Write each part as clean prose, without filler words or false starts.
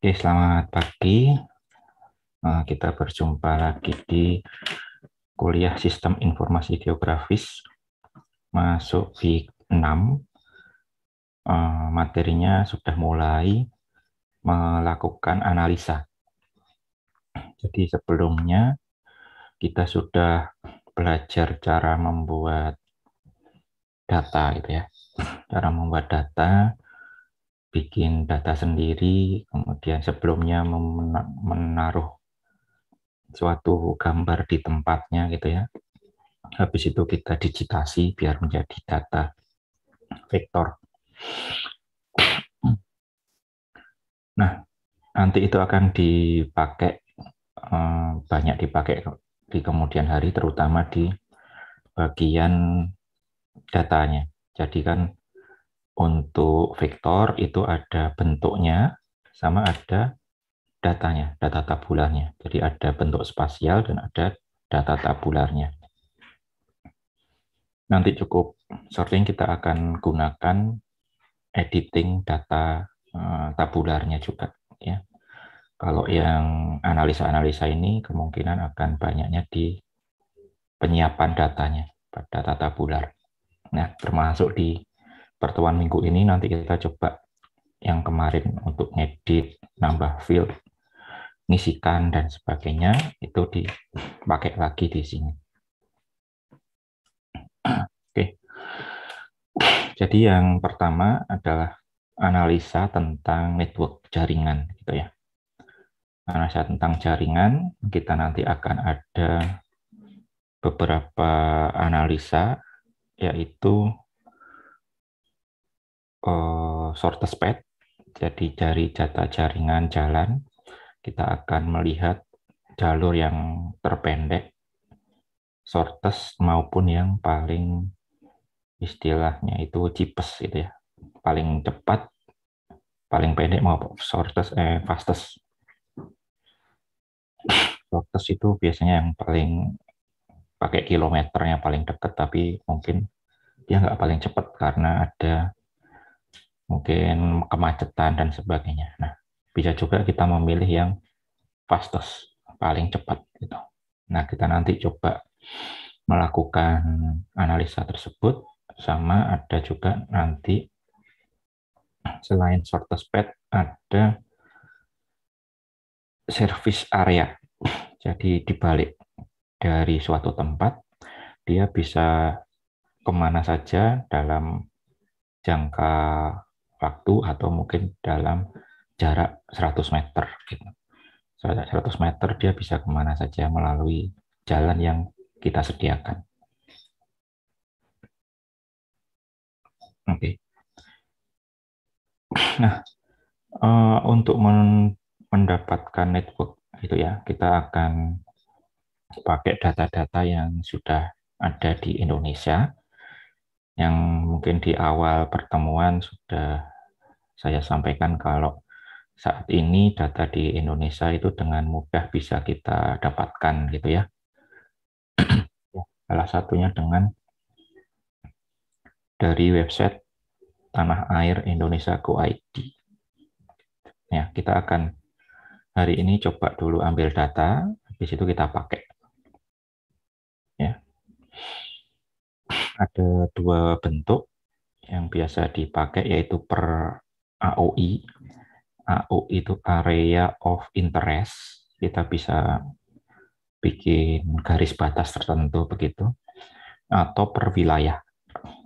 Oke, selamat pagi. Kita berjumpa lagi di kuliah Sistem Informasi Geografis, masuk week 6. Materinya sudah mulai melakukan analisa. Jadi sebelumnya kita sudah belajar cara membuat data, gitu ya. Cara membuat data, bikin data sendiri, kemudian sebelumnya menaruh suatu gambar di tempatnya, gitu ya. Habis itu kita digitasi biar menjadi data vektor. Nah, nanti itu akan dipakai, banyak dipakai di kemudian hari, terutama di bagian datanya. Jadi kan untuk vektor itu ada bentuknya sama ada datanya, data tabularnya. Jadi ada bentuk spasial dan ada data tabularnya. Nanti cukup sering kita akan gunakan editing data tabularnya juga, ya. Kalau yang analisa-analisa ini kemungkinan akan banyaknya di penyiapan datanya, data tabular. Nah, termasuk di pertemuan minggu ini nanti kita coba yang kemarin untuk ngedit, nambah field, ngisikan, dan sebagainya, itu dipakai lagi di sini. Oke, jadi yang pertama adalah analisa tentang network jaringan, gitu ya. Analisa tentang jaringan, kita nanti akan ada beberapa analisa, yaitu shortest path, jadi dari data jaringan jalan, kita akan melihat jalur yang terpendek, shortest, maupun yang paling istilahnya itu cheapest, gitu ya, paling cepat, paling pendek maupun fastest. Shortest itu biasanya yang paling pakai kilometernya paling dekat, tapi mungkin dia nggak paling cepat karena ada mungkin kemacetan dan sebagainya. Nah, bisa juga kita memilih yang fastest, paling cepat gitu. Nah, kita nanti coba melakukan analisa tersebut, sama ada juga nanti selain shortest path ada service area. Jadi dibalik dari suatu tempat, dia bisa kemana saja dalam jangka waktu atau mungkin dalam jarak 100 meter. Gitu. 100 meter dia bisa kemana saja melalui jalan yang kita sediakan. Oke. Nah, untuk mendapatkan network itu ya, kita akan pakai data-data yang sudah ada di Indonesia, yang mungkin di awal pertemuan sudah saya sampaikan kalau saat ini data di Indonesia itu dengan mudah bisa kita dapatkan, gitu ya. Salah satunya dengan dari website Tanah Air Indonesia Go.id. Ya, kita akan hari ini coba dulu ambil data, habis itu kita pakai. Ya, ada dua bentuk yang biasa dipakai, yaitu per AOI. AOI itu Area of Interest. Kita bisa bikin garis batas tertentu begitu, atau per wilayah.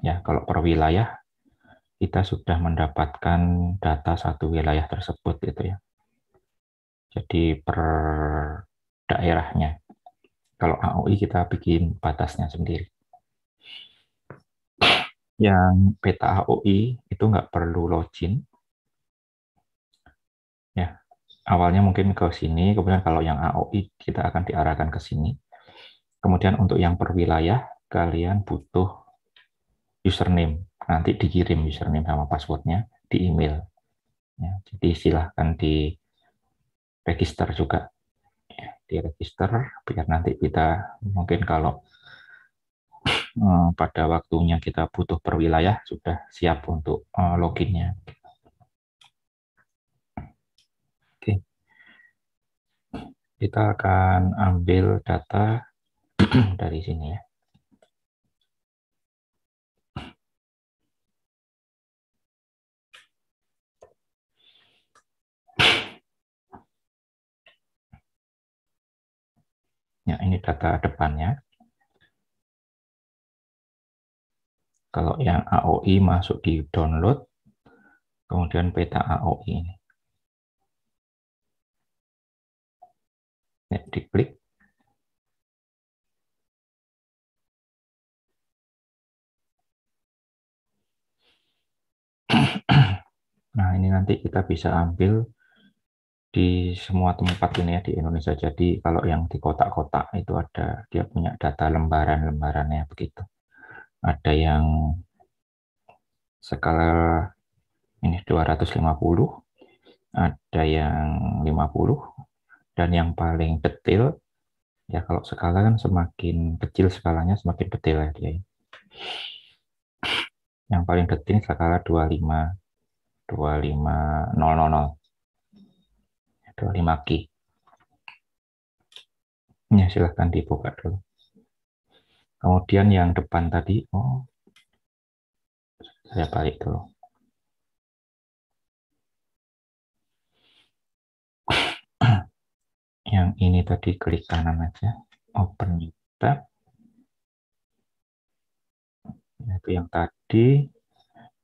Ya, kalau per wilayah kita sudah mendapatkan data satu wilayah tersebut, gitu ya. Jadi per daerahnya. Kalau AOI kita bikin batasnya sendiri. Yang peta AOI itu nggak perlu login. Ya, awalnya mungkin ke sini, kemudian kalau yang AOI kita akan diarahkan ke sini. Kemudian untuk yang per wilayah, kalian butuh username. Nanti dikirim username sama passwordnya di email. Ya, jadi silahkan di register juga. Ya, di register biar nanti kita mungkin kalau pada waktunya kita butuh per wilayah sudah siap untuk loginnya. Oke. Kita akan ambil data dari sini ya. Ya, ini data depannya. Kalau yang AOI masuk di download, kemudian peta AOI ini. Ya, diklik. Nah, ini nanti kita bisa ambil di semua tempat ini ya di Indonesia. Jadi kalau yang di kotak-kotak itu ada, dia punya data lembaran-lembarannya begitu. Ada yang skala ini 250, ada yang 50, dan yang paling detail, ya kalau skala kan semakin kecil skalanya semakin detail ya dia. Yang paling detail skala 25000, 25K. Ya, silahkan dibuka dulu. Kemudian yang depan tadi, oh, saya balik dulu. Yang ini tadi klik kanan aja, open new tab. Itu yang tadi.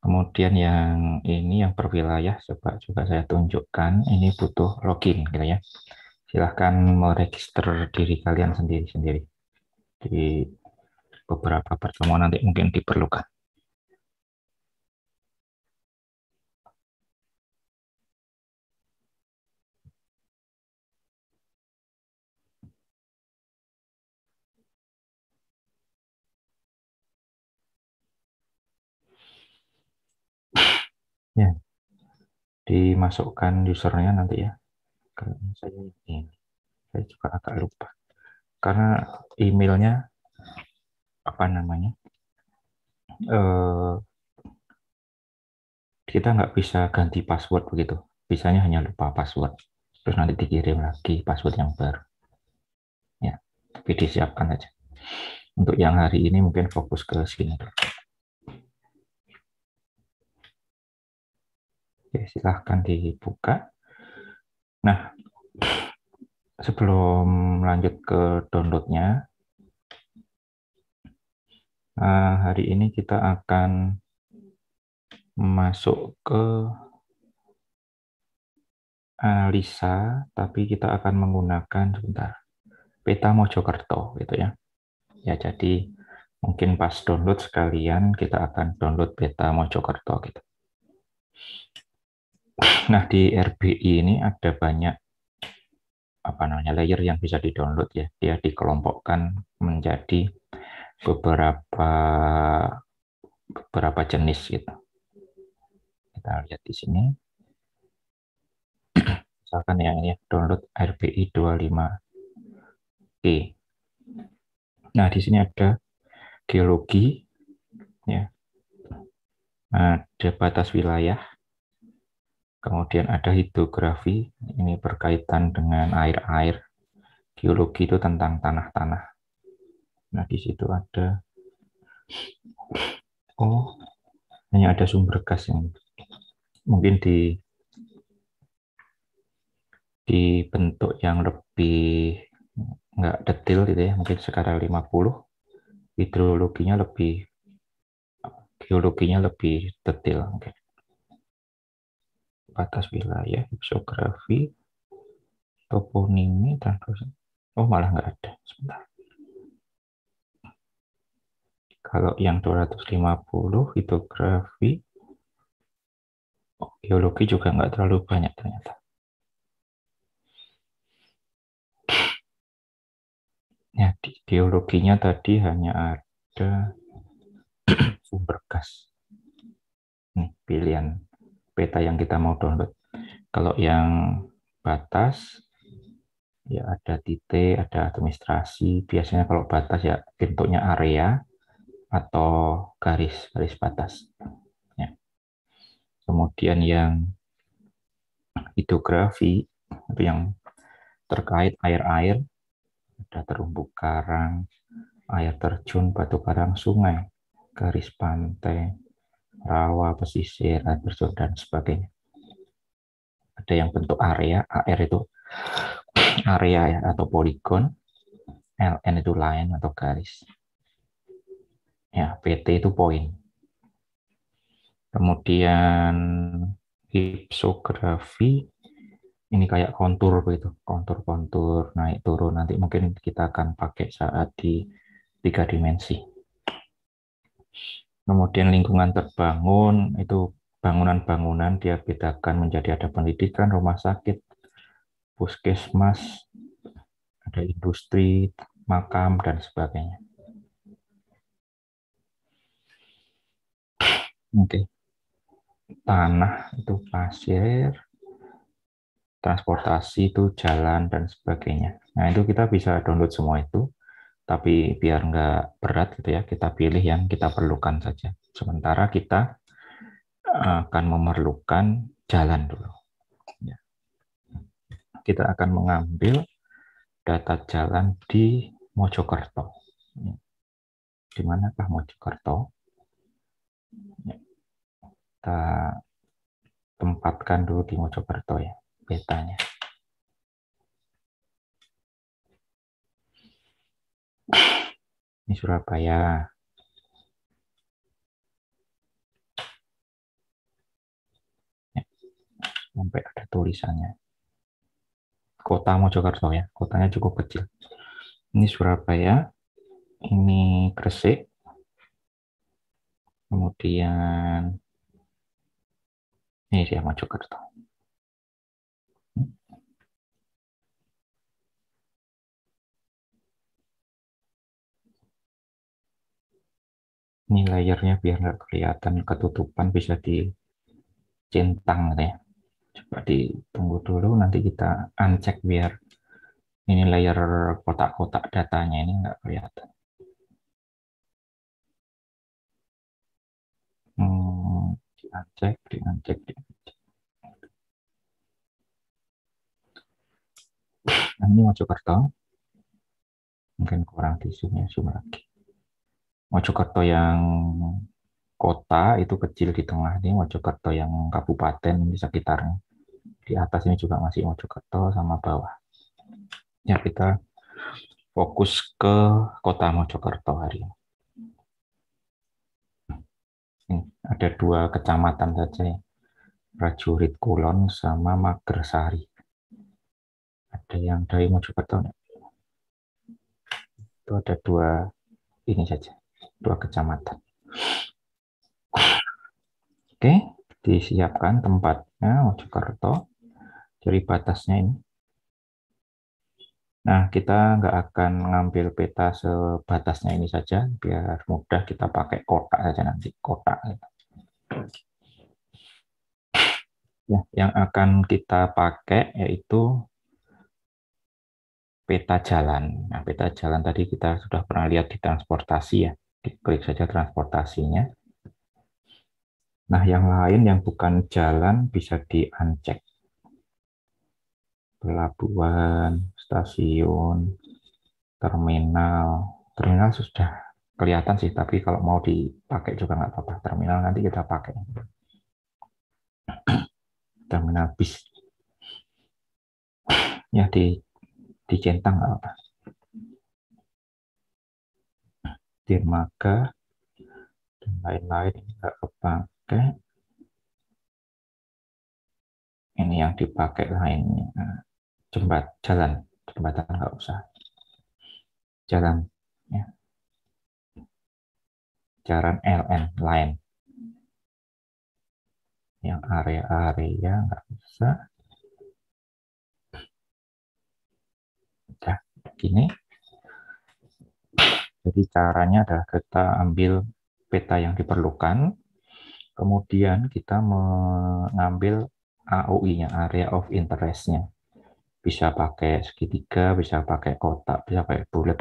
Kemudian yang ini yang per wilayah, coba juga saya tunjukkan. Ini butuh login, gitu ya. Silahkan meregister diri kalian sendiri-sendiri. Di beberapa pertemuan nanti mungkin diperlukan. Ya, dimasukkan usernya nanti ya. Kalau saya ini, saya juga agak lupa. Karena emailnya apa namanya? Eh, kita nggak bisa ganti password begitu. Bisanya hanya lupa password. Terus nanti dikirim lagi password yang baru. Ya, tapi disiapkan aja. Untuk yang hari ini mungkin fokus ke sini. Oke, silahkan dibuka. Nah, sebelum lanjut ke downloadnya, hari ini kita akan masuk ke analisa, tapi kita akan menggunakan sebentar peta Mojokerto gitu ya. Ya, jadi mungkin pas download sekalian kita akan download peta Mojokerto gitu. Nah, di RBI ini ada banyak apa namanya layer yang bisa di-download ya. Dia dikelompokkan menjadi beberapa beberapa jenis gitu. Kita lihat di sini. Misalkan yang ini download RBI 25G. Nah, di sini ada geologi ya. Ada batas wilayah. Kemudian ada hidrografi, ini berkaitan dengan air-air. Geologi itu tentang tanah-tanah. Nah, di situ ada, oh, hanya ada sumber gas yang mungkin di bentuk yang lebih nggak detail gitu ya, mungkin sekarang 50, hidrologinya lebih, geologinya lebih detail. Oke. Batas wilayah, hidrografi, toponimi, dan oh malah nggak ada. Sebentar. Kalau yang 250 hidrografi, geologi juga nggak terlalu banyak ternyata. Ya, di geologinya tadi hanya ada sumber gas. Nih, pilihan peta yang kita mau download. Kalau yang batas, ya ada titik, ada administrasi. Biasanya kalau batas ya bentuknya area atau garis batas. Ya. Kemudian yang hidrografi, itu yang terkait air-air, ada terumbu karang, air terjun, batu karang, sungai, garis pantai, rawa, pesisir, air terjun, dan sebagainya. Ada yang bentuk area, AR itu area ya, atau poligon, LN itu line atau garis. Ya, PT itu poin. Kemudian hipsografi, ini kayak kontur begitu, kontur-kontur naik turun. Nanti mungkin kita akan pakai saat di 3 dimensi. Kemudian lingkungan terbangun, itu bangunan-bangunan dia bedakan menjadi ada pendidikan, rumah sakit, puskesmas, ada industri, makam, dan sebagainya. Oke. Tanah itu pasir, transportasi itu jalan, dan sebagainya. Nah, itu kita bisa download semua itu, tapi biar nggak berat gitu ya, kita pilih yang kita perlukan saja. Sementara kita akan memerlukan jalan dulu. Ya. Kita akan mengambil data jalan di Mojokerto. Di manakah Mojokerto? Ya. Kita tempatkan dulu di Mojokerto ya, petanya. Ini Surabaya. Ya, sampai ada tulisannya. Kota Mojokerto ya, kotanya cukup kecil. Ini Surabaya, ini Gresik, kemudian ini dia Mojokerto. Ini layarnya biar nggak kelihatan ketutupan, bisa dicentang gitu ya. Coba ditunggu dulu, nanti kita uncheck biar ini layer kotak-kotak datanya ini nggak kelihatan. Di-uncheck, di-uncheck, di-uncheck. Nah, ini Mojokerto. Mungkin kurang di zoom ya, zoom lagi. Mojokerto yang kota itu kecil di tengah, ini Mojokerto yang kabupaten di sekitarnya. Di atas ini juga masih Mojokerto sama bawah. Ya, kita fokus ke kota Mojokerto hari ini. Ada 2 kecamatan saja ya. Prajurit Kulon sama Magersari. Ada yang dari Mojokerto enggak? Itu ada 2 ini saja, 2 kecamatan. Oke, disiapkan tempatnya Mojokerto. Dari batasnya ini. Nah, kita nggak akan ngambil peta sebatasnya ini saja, biar mudah kita pakai kotak saja nanti, kotak. Ya, yang akan kita pakai yaitu peta jalan. Nah, peta jalan tadi kita sudah pernah lihat di transportasi ya, diklik saja transportasinya. Nah, yang lain yang bukan jalan bisa di-uncheck. Pelabuhan, stasiun, terminal. Terminal sudah kelihatan sih, tapi kalau mau dipakai juga nggak apa-apa. Terminal nanti kita pakai. Terminal bis. Ya, dicentang nggak apa. Dermaga, dan lain-lain nggak kepakai. Ini yang dipakai lainnya. Jembatan nggak usah. Jalan, ya. Jalan LN, line. Yang area-area nggak bisa. Udah, gini. Jadi caranya adalah kita ambil peta yang diperlukan, kemudian kita mengambil AOI-nya, Area of Interest-nya. Bisa pakai segitiga, bisa pakai kotak, bisa pakai bulat,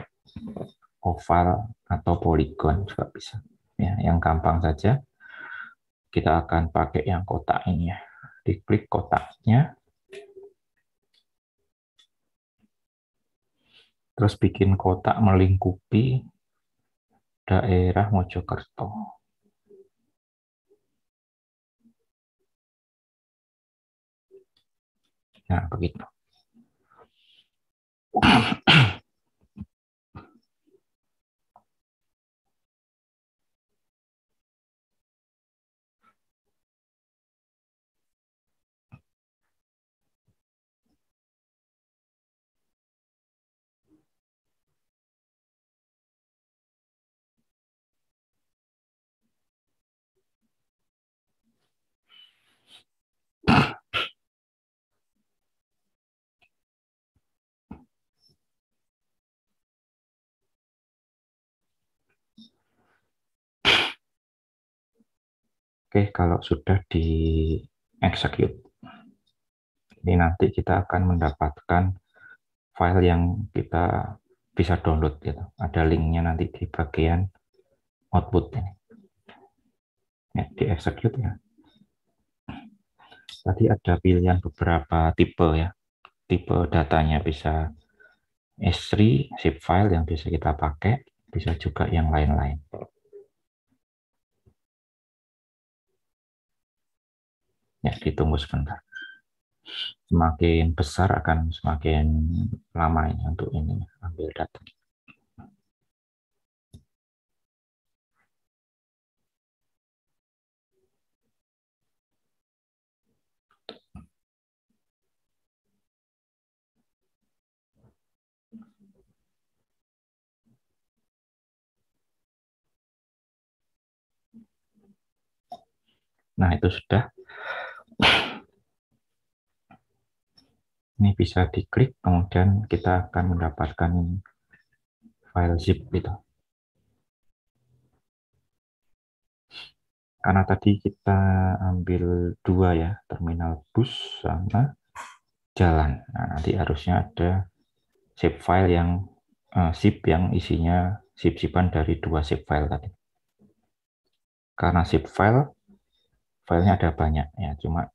oval, atau poligon juga bisa. Ya, yang gampang saja, kita akan pakai yang kotak ini ya. Diklik kotaknya. Terus bikin kotak melingkupi daerah Mojokerto. Nah, begitu. Oke, kalau sudah di execute, ini nanti kita akan mendapatkan file yang kita bisa download gitu. Ada linknya nanti di bagian output ini. Ya, di execute ya. Tadi ada pilihan beberapa tipe ya. Tipe datanya bisa S3, zip file yang bisa kita pakai, bisa juga yang lain-lain. Ya, ditunggu sebentar. Semakin besar akan semakin lama ini untuk ini ambil data. Nah, itu sudah. Ini bisa diklik, kemudian kita akan mendapatkan file zip gitu. Karena tadi kita ambil dua ya, terminal bus sama jalan. Nah, nanti harusnya ada zip file yang zip yang isinya zip-zipan dari dua zip file tadi. Karena zip file, filenya ada banyak ya, cuma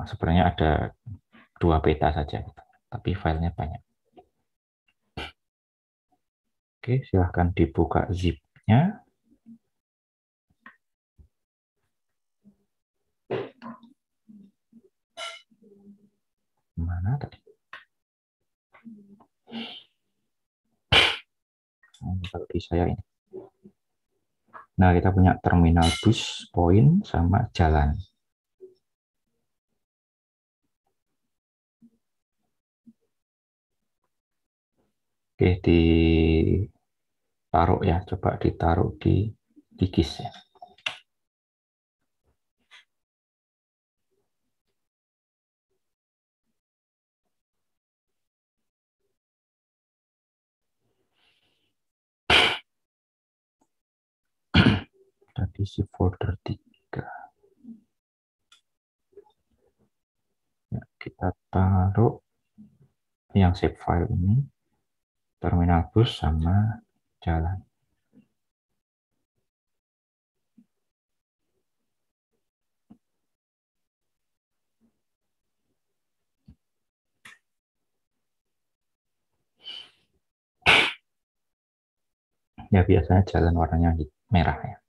sebenarnya ada dua peta saja, gitu. Tapi filenya banyak. Oke, silahkan dibuka zip-nya. Mana tadi? Kalau di saya ini. Nah, kita punya terminal bus, poin, sama jalan. Oke, ditaruh ya. Coba ditaruh di dikis ya. Tadi si folder 3. Ya, kita taruh yang save file ini, terminal bus sama jalan. Ya, biasanya jalan warnanya merah ya.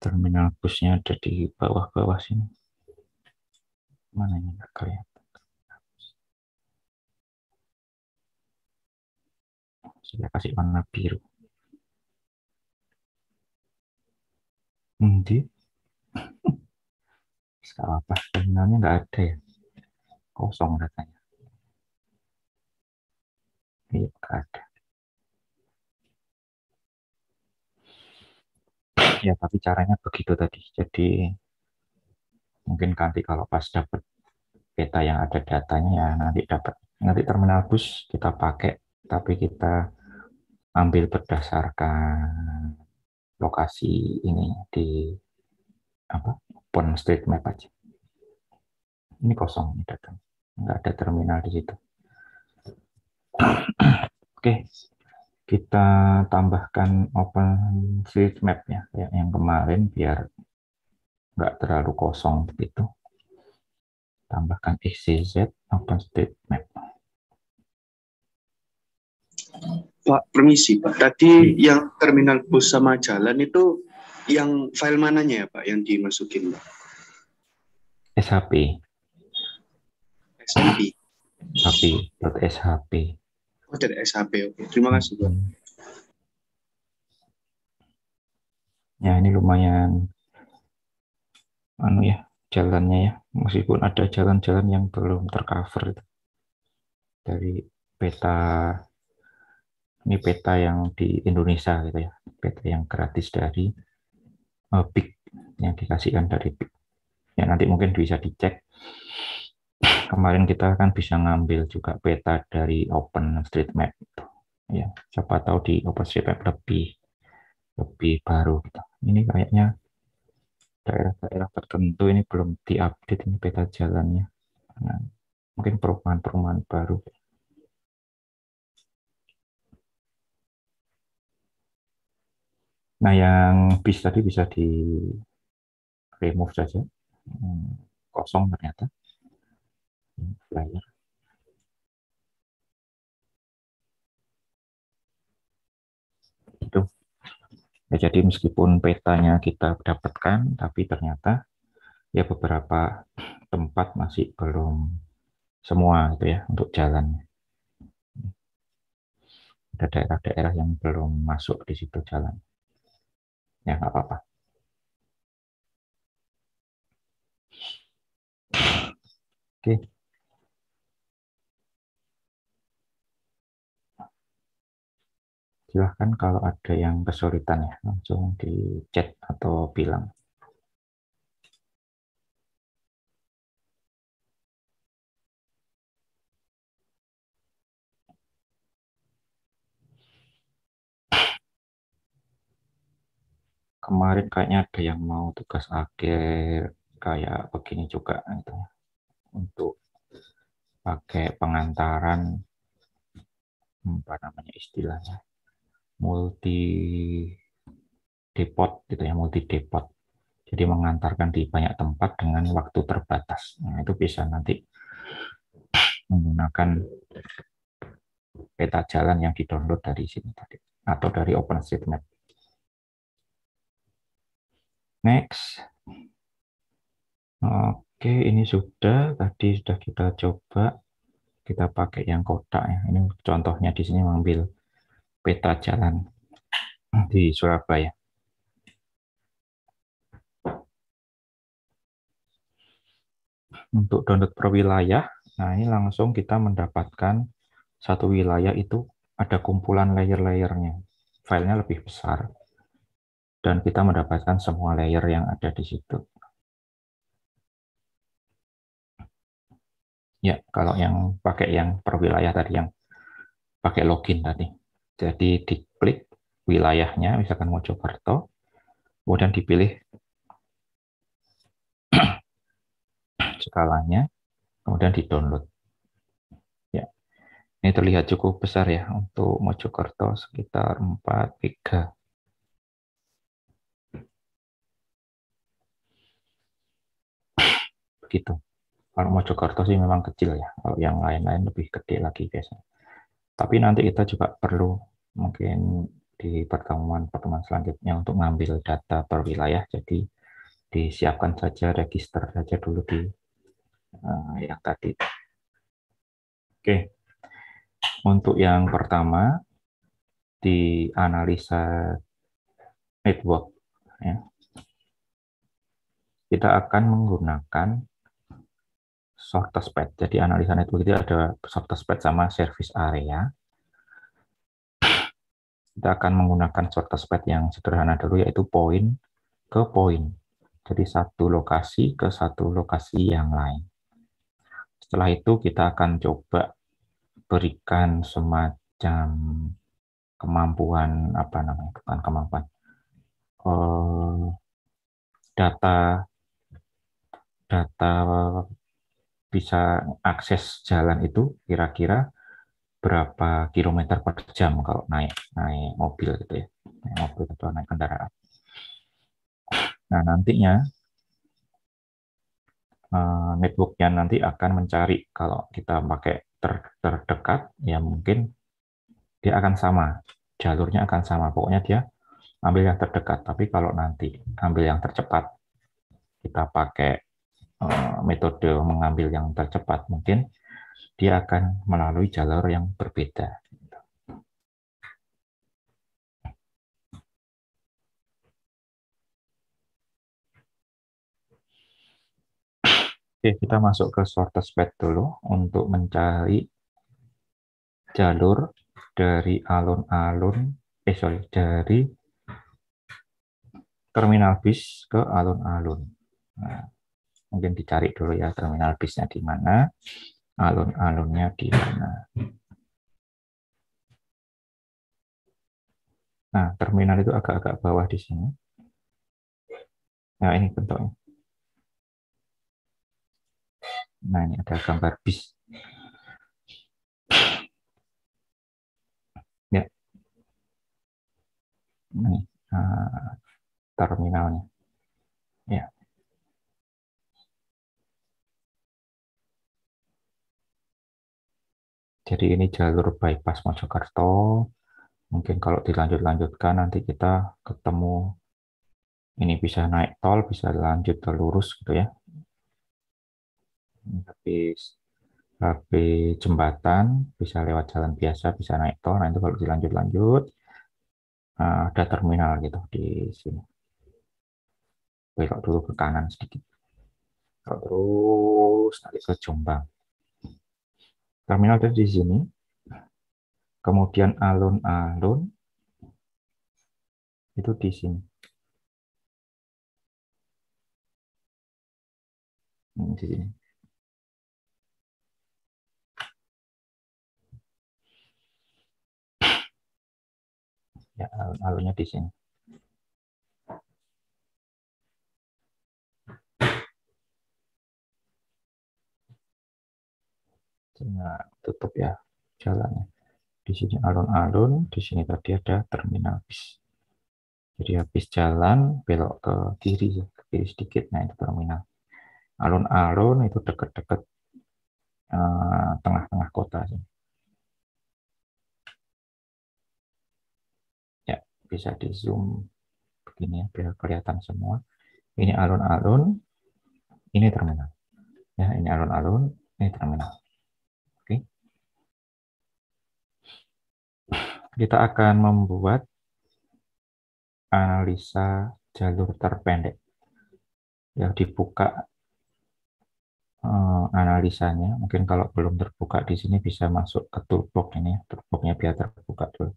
Terminal busnya ada di bawah-bawah sini. Mana yang nggak kelihatan? Saya kasih warna biru. Di skala apa? Terminalnya nggak ada ya. Kosong datanya. Iya, nggak ada. Ya, tapi caranya begitu tadi. Jadi, mungkin nanti kalau pas dapat peta yang ada datanya, ya nanti dapat. Nanti terminal bus kita pakai, tapi kita ambil berdasarkan lokasi ini di apa OpenStreetMap aja. Ini kosong ini datang, nggak ada terminal di situ. Oke, kita tambahkan OpenStreetMap ya, kayak yang kemarin biar nggak terlalu kosong begitu. Tambahkan XYZ OpenStreetMap. Pak, permisi Pak. Tadi yang terminal bus sama jalan itu yang file mananya ya Pak yang dimasukin Pak? SHP. SMP. SHP. Oh, dari SHP. Oke. Terima kasih Pak. Ya, ini lumayan ya jalannya ya, meskipun ada jalan-jalan yang belum tercover itu. Dari peta, ini peta yang di Indonesia gitu ya, peta yang gratis dari PIK, yang dikasihkan dari PIK. Ya nanti mungkin bisa dicek. Kemarin kita kan bisa ngambil juga peta dari OpenStreetMap gitu. Ya, siapa tahu di OpenStreetMap lebih baru gitu. Ini kayaknya daerah-daerah tertentu ini belum diupdate ini peta jalannya. Nah, mungkin perumahan-perumahan baru. Nah, yang bis tadi bisa di remove saja. Kosong ternyata. Flyer. Itu. Ya, jadi meskipun petanya kita dapatkan, tapi ternyata ya beberapa tempat masih belum semua itu ya untuk jalan. Ada daerah-daerah yang belum masuk di situ jalan. Ya nggak apa-apa. Oke. Silahkan kalau ada yang kesulitan ya, langsung di chat atau bilang. Kemarin kayaknya ada yang mau tugas akhir kayak begini juga gitu, untuk pakai pengantaran, apa namanya istilahnya, multi depot gitu ya, multi depot. Jadi mengantarkan di banyak tempat dengan waktu terbatas. Nah, itu bisa nanti menggunakan peta jalan yang di-download dari sini tadi atau dari OpenStreetMap. Next. Oke, ini tadi sudah kita coba, kita pakai yang kotak ya. Ini contohnya di sini mengambil peta jalan di Surabaya. Untuk download per wilayah, nah ini langsung kita mendapatkan satu wilayah itu ada kumpulan layer-layernya. Filenya lebih besar dan kita mendapatkan semua layer yang ada di situ. Ya, kalau yang pakai yang per wilayah tadi, yang pakai login tadi. Jadi diklik wilayahnya, misalkan Mojokerto, kemudian dipilih skalanya, kemudian di-download. Ya, ini terlihat cukup besar ya untuk Mojokerto, sekitar 4 giga. Begitu. Kalau Mojokerto sih memang kecil ya, kalau yang lain-lain lebih gede lagi biasanya. Tapi nanti kita juga perlu mungkin di pertemuan-pertemuan selanjutnya untuk ngambil data per wilayah, jadi disiapkan saja, register saja dulu di yang tadi. Oke, untuk yang pertama di analisa network, ya, kita akan menggunakan sortsped. Jadi analisa network itu ada sortsped sama service area. Kita akan menggunakan sortsped yang sederhana dulu, yaitu poin ke poin. Jadi satu lokasi ke satu lokasi yang lain. Setelah itu kita akan coba berikan semacam kemampuan, apa namanya, bukan kemampuan, data data bisa akses jalan itu kira-kira berapa kilometer per jam kalau naik mobil gitu ya, naik mobil atau naik kendaraan. Nah, nantinya networknya nanti akan mencari kalau kita pakai terdekat, ya mungkin dia akan sama, jalurnya akan sama. Pokoknya dia ambil yang terdekat. Tapi kalau nanti ambil yang tercepat, kita pakai metode mengambil yang tercepat, mungkin dia akan melalui jalur yang berbeda. Oke, kita masuk ke shortest path dulu untuk mencari jalur dari dari terminal bis ke alun-alun. Nah, mungkin dicari dulu ya terminal bisnya di mana, alun-alunnya di mana. Nah, terminal itu agak-agak bawah di sini. Nah, ini bentuknya. Nah, ini ada gambar bis. Ya, ini terminalnya. Ya. Jadi ini jalur bypass Mojokerto. Mungkin kalau dilanjut-lanjutkan nanti kita ketemu, ini bisa naik tol, bisa lanjut ke lurus gitu ya. Habis jembatan, bisa lewat jalan biasa, bisa naik tol. Nah itu kalau dilanjut-lanjut, ada terminal gitu di sini. Belok dulu ke kanan sedikit. Terus nanti ke Jombang. Terminal itu di sini. Kemudian alun-alun itu di sini. Di sini. Ya, alun-alunnya di sini. Nah, tutup ya jalannya. Di sini alun-alun, di sini tadi ada terminal bis. Jadi habis jalan belok ke kiri sedikit, nah itu terminal. Alun-alun itu dekat-dekat tengah-tengah kota sih. Ya, bisa di zoom begini ya biar kelihatan semua. Ini alun-alun, ini terminal. Ya, ini alun-alun, ini terminal. Oke. Kita akan membuat analisa jalur terpendek. Yang dibuka analisanya, mungkin kalau belum terbuka di sini bisa masuk ke toolbox ini, toolboxnya biar terbuka dulu.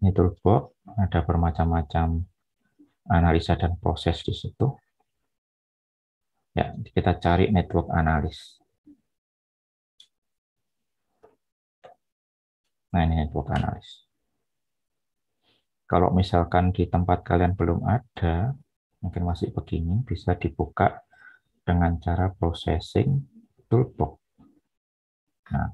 Ini toolbox, ada bermacam-macam analisa dan proses di situ. Ya, kita cari network analis. Nah, ini network analis. Kalau misalkan di tempat kalian belum ada, mungkin masih begini, bisa dibuka dengan cara processing toolbox. Nah,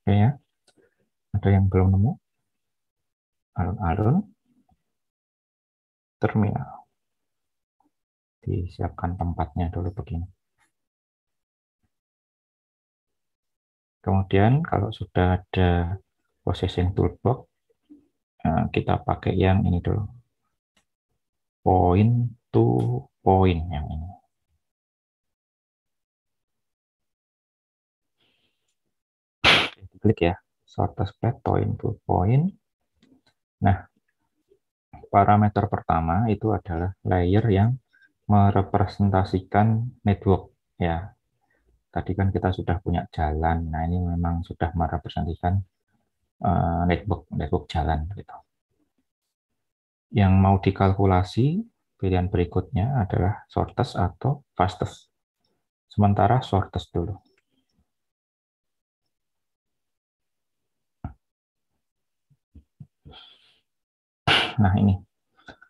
oke ya, ada yang belum nemu? Alun-alun, terminal. Disiapkan tempatnya dulu begini. Kemudian kalau sudah ada processing toolbox, kita pakai yang ini dulu. Point to point yang ini. Klik ya, shortest path point to point. Nah, parameter pertama itu adalah layer yang merepresentasikan network ya. Tadi kan kita sudah punya jalan. Nah, ini memang sudah merepresentasikan network jalan gitu. Yang mau dikalkulasi pilihan berikutnya adalah shortest atau fastest. Sementara shortest dulu. Nah, ini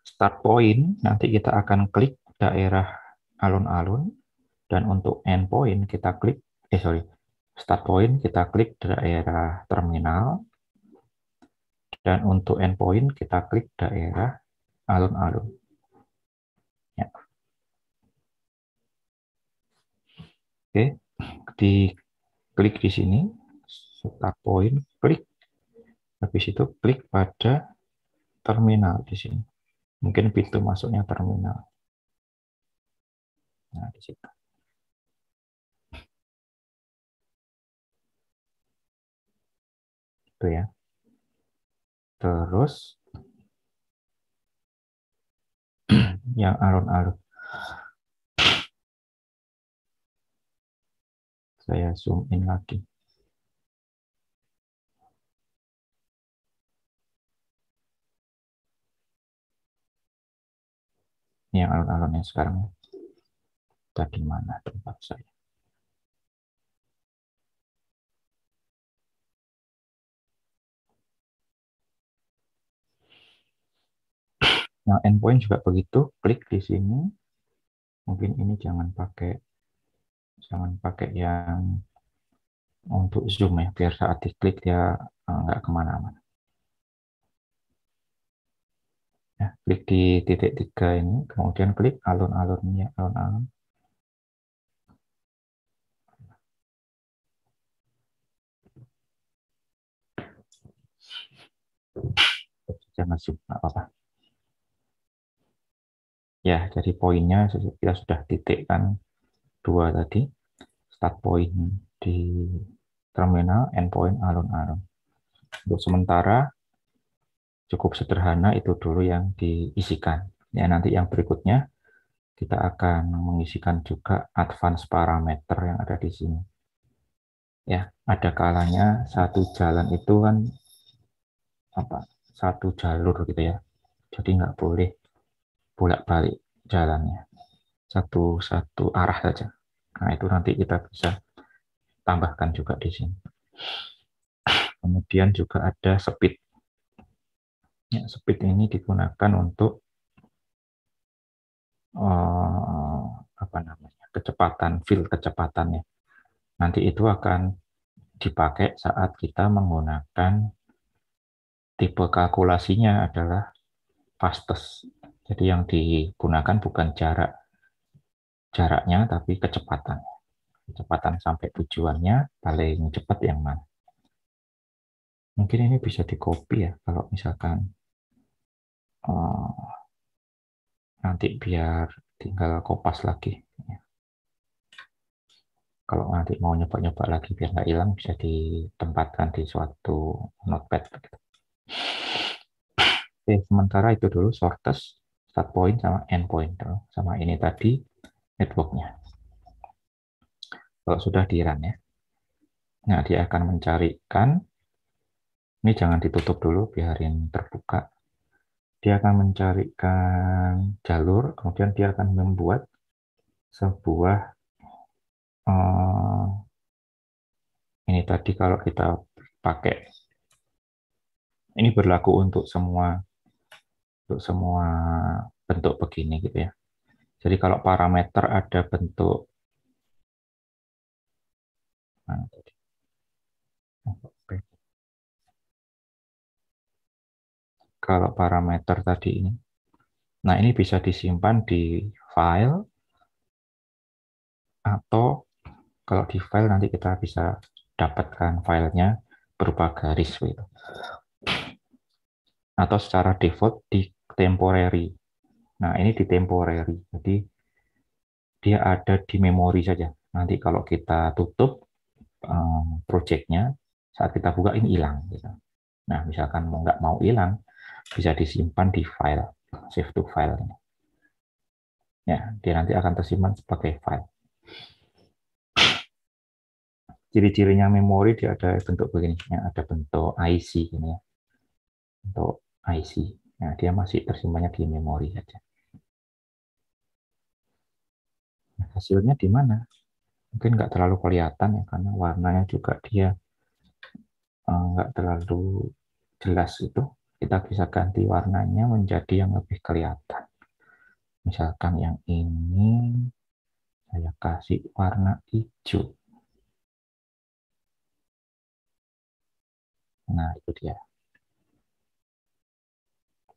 start point, nanti kita akan klik daerah alun-alun, dan untuk endpoint kita klik, start point kita klik daerah terminal, dan untuk endpoint kita klik daerah alun-alun. Ya. Oke, diklik di sini, start point, klik, habis itu klik pada terminal di sini. Mungkin pintu masuknya terminal. Nah, di situ. Itu ya. Terus yang alun-alun. Saya zoom in lagi. Ini yang alun-alun yang sekarang. Tadi mana tempat saya? Yang endpoint juga begitu, klik di sini. Mungkin ini jangan pakai yang untuk zoom ya, biar saat diklik dia nggak kemana-mana. Ya, klik di titik 3 ini, kemudian klik alun-alunnya, alun-alun. Jangan zoom, nggak apa-apa. Ya, jadi poinnya kita sudah titikkan 2 tadi. Start point di terminal, endpoint alun-alun. Untuk sementara cukup sederhana, itu dulu yang diisikan. Ya, nanti yang berikutnya kita akan mengisikan juga advance parameter yang ada di sini. Ya, ada kalanya satu jalan itu kan satu jalur gitu ya. Jadi nggak boleh bolak-balik jalannya. Satu arah saja. Nah, itu nanti kita bisa tambahkan juga di sini. Kemudian juga ada speed. Ya, speed ini digunakan untuk kecepatan, fill kecepatannya. Nanti itu akan dipakai saat kita menggunakan tipe kalkulasinya adalah fastest. Jadi yang digunakan bukan jaraknya, tapi kecepatan. Kecepatan sampai tujuannya paling cepat yang mana. Mungkin ini bisa di copy ya, kalau misalkan nanti biar tinggal kopas lagi. Kalau nanti mau nyoba-nyoba lagi biar nggak hilang, bisa ditempatkan di suatu notepad. Oke, sementara itu dulu shortest, start point sama end point. Sama ini tadi networknya. Kalau sudah di run ya. Nah, dia akan mencarikan, ini jangan ditutup dulu, biarin terbuka. Dia akan mencarikan jalur, kemudian dia akan membuat sebuah, ini tadi kalau kita pakai, ini berlaku untuk semua bentuk begini gitu ya. Jadi kalau parameter ada bentuk, nah, kalau parameter tadi ini, nah ini bisa disimpan di file, atau kalau di file nanti kita bisa dapatkan filenya berupa garis gitu. Atau secara default di temporary. Nah, ini di temporary. Jadi dia ada di memori saja. Nanti kalau kita tutup projectnya, saat kita buka ini hilang. Gitu. Nah, misalkan nggak mau hilang, bisa disimpan di file, save to file. Ya, dia nanti akan tersimpan sebagai file. Ciri-cirinya memori dia ada bentuk begini, ya, ada bentuk IC ini ya, untuk IC. Nah, dia masih tersimpannya di memori saja. Nah, hasilnya di mana? mungkin nggak terlalu kelihatan ya, karena warnanya juga dia nggak terlalu jelas itu. Kita bisa ganti warnanya menjadi yang lebih kelihatan. Misalkan yang ini saya kasih warna hijau. Nah, itu dia.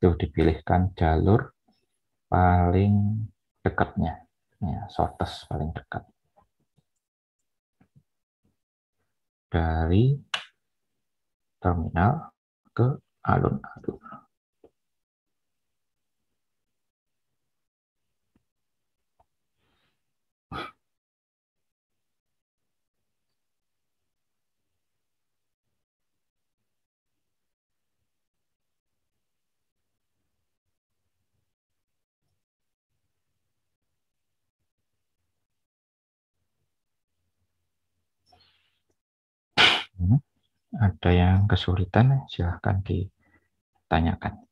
Itu dipilihkan jalur paling dekatnya. Ya, shortest paling dekat. Dari terminal ke alun-alun. Ada yang kesulitan, silahkan ditanyakan.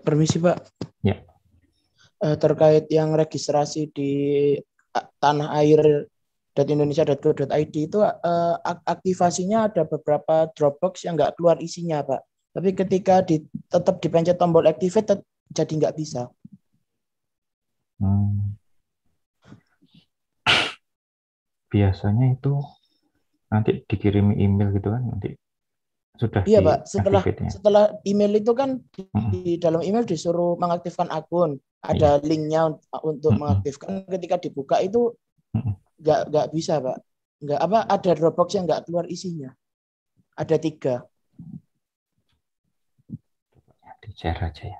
Permisi Pak. Ya. Terkait yang registrasi di tanah air .indonesia.go.id itu aktivasinya ada beberapa Dropbox yang nggak keluar isinya Pak. Tapi ketika tetap dipencet tombol activate jadi nggak bisa. Biasanya itu nanti dikirimi email gitu kan, nanti sudah Iya Pak, setelah email itu kan di dalam email disuruh mengaktifkan akun, ada linknya untuk mengaktifkan. Ketika dibuka itu nggak bisa Pak, nggak apa, ada Dropbox yang nggak keluar isinya, ada 3. Di share aja ya.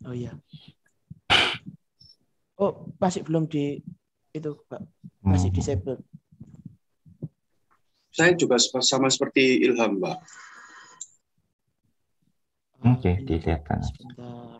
Oh iya. Oh masih belum di itu Pak, masih disable. Saya juga sama seperti Ilham, Pak. Oke, dilihatkan. Sebentar.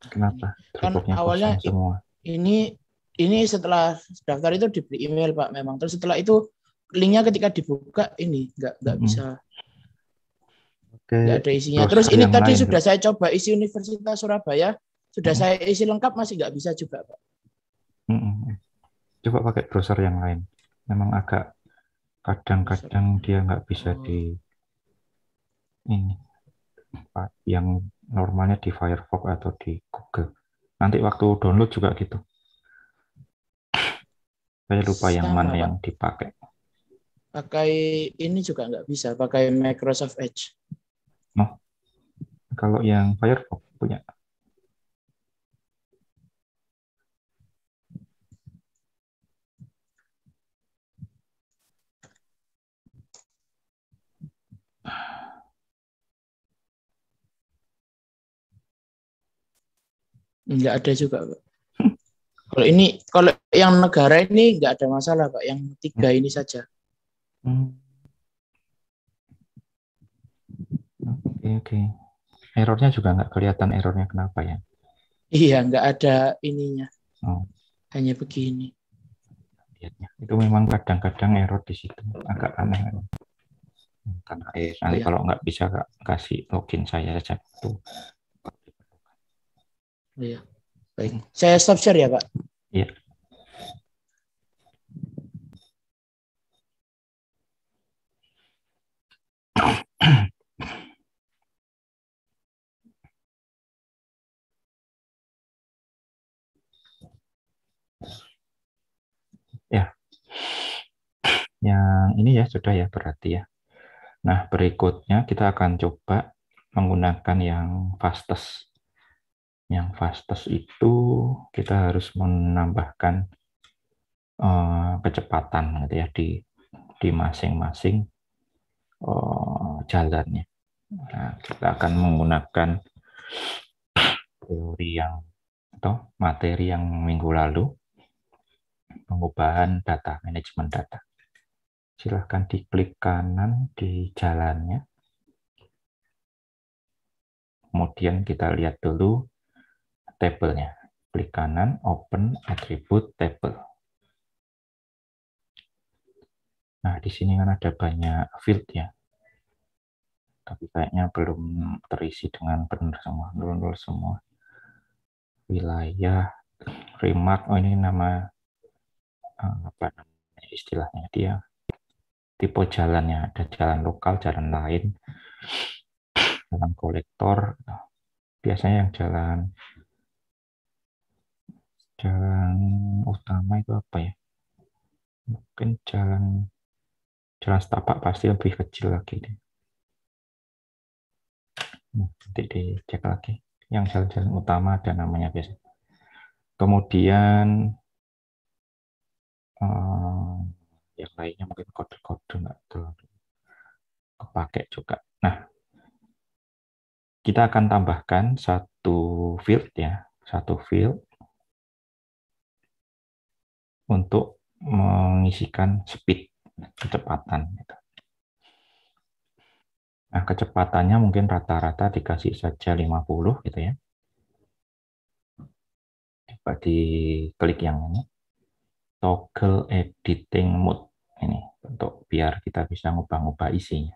Kenapa? Kan awalnya semua. Ini setelah daftar itu diberi email Pak memang. Terus setelah itu linknya ketika dibuka ini nggak bisa. Nggak ada isinya. Terus ini tadi lain, sudah saya coba isi Universitas Surabaya, sudah saya isi lengkap masih nggak bisa juga Pak. Coba pakai browser yang lain. Memang agak kadang-kadang dia nggak bisa di ini yang normalnya di Firefox atau di Google. Nanti waktu download juga gitu. Saya lupa yang mana Pak, yang dipakai. Pakai ini juga nggak bisa, pakai Microsoft Edge. Oh, kalau yang Firefox punya. Nggak ada juga Pak. Kalau yang negara ini nggak ada masalah Pak, yang 3 ini saja. Oke. Errornya juga nggak kelihatan errornya kenapa ya? Iya, nggak ada ininya. Hanya begini. Itu memang kadang-kadang error di situ, agak aneh. Karena nanti kalau nggak bisa kasih login saya saja tuh. Iya. Baik. Saya stop share ya Pak. Iya. Ya, yang ini ya sudah ya berarti ya. Nah berikutnya kita akan coba menggunakan yang fastest. Yang fastest itu kita harus menambahkan kecepatan gitu ya di masing-masing jalannya. Nah, kita akan menggunakan teori yang atau materi yang minggu lalu, pengubahan data, manajemen data. Silahkan diklik kanan di jalannya. Kemudian kita lihat dulu tabelnya. Klik kanan, open attribute table. Nah, di sini kan ada banyak field ya. Tapi kayaknya belum terisi dengan benar semua, nol semua. Wilayah, remark, oh ini nama apa namanya istilahnya, dia tipe jalannya, ada jalan lokal, jalan lain, jalan kolektor. Biasanya yang jalan utama itu apa ya? Mungkin jalan setapak pasti lebih kecil lagi deh. Nanti dicek lagi. Yang jalan-jalan utama ada namanya biasa. Kemudian yang lainnya mungkin kode-kode nggak terlalu kepake juga. Nah, kita akan tambahkan satu field ya, satu field untuk mengisikan speed, kecepatan. Nah, kecepatannya mungkin rata-rata dikasih saja 50 gitu ya. Coba diklik yang ini, toggle editing mode ini untuk biar kita bisa ngubah-ngubah isinya.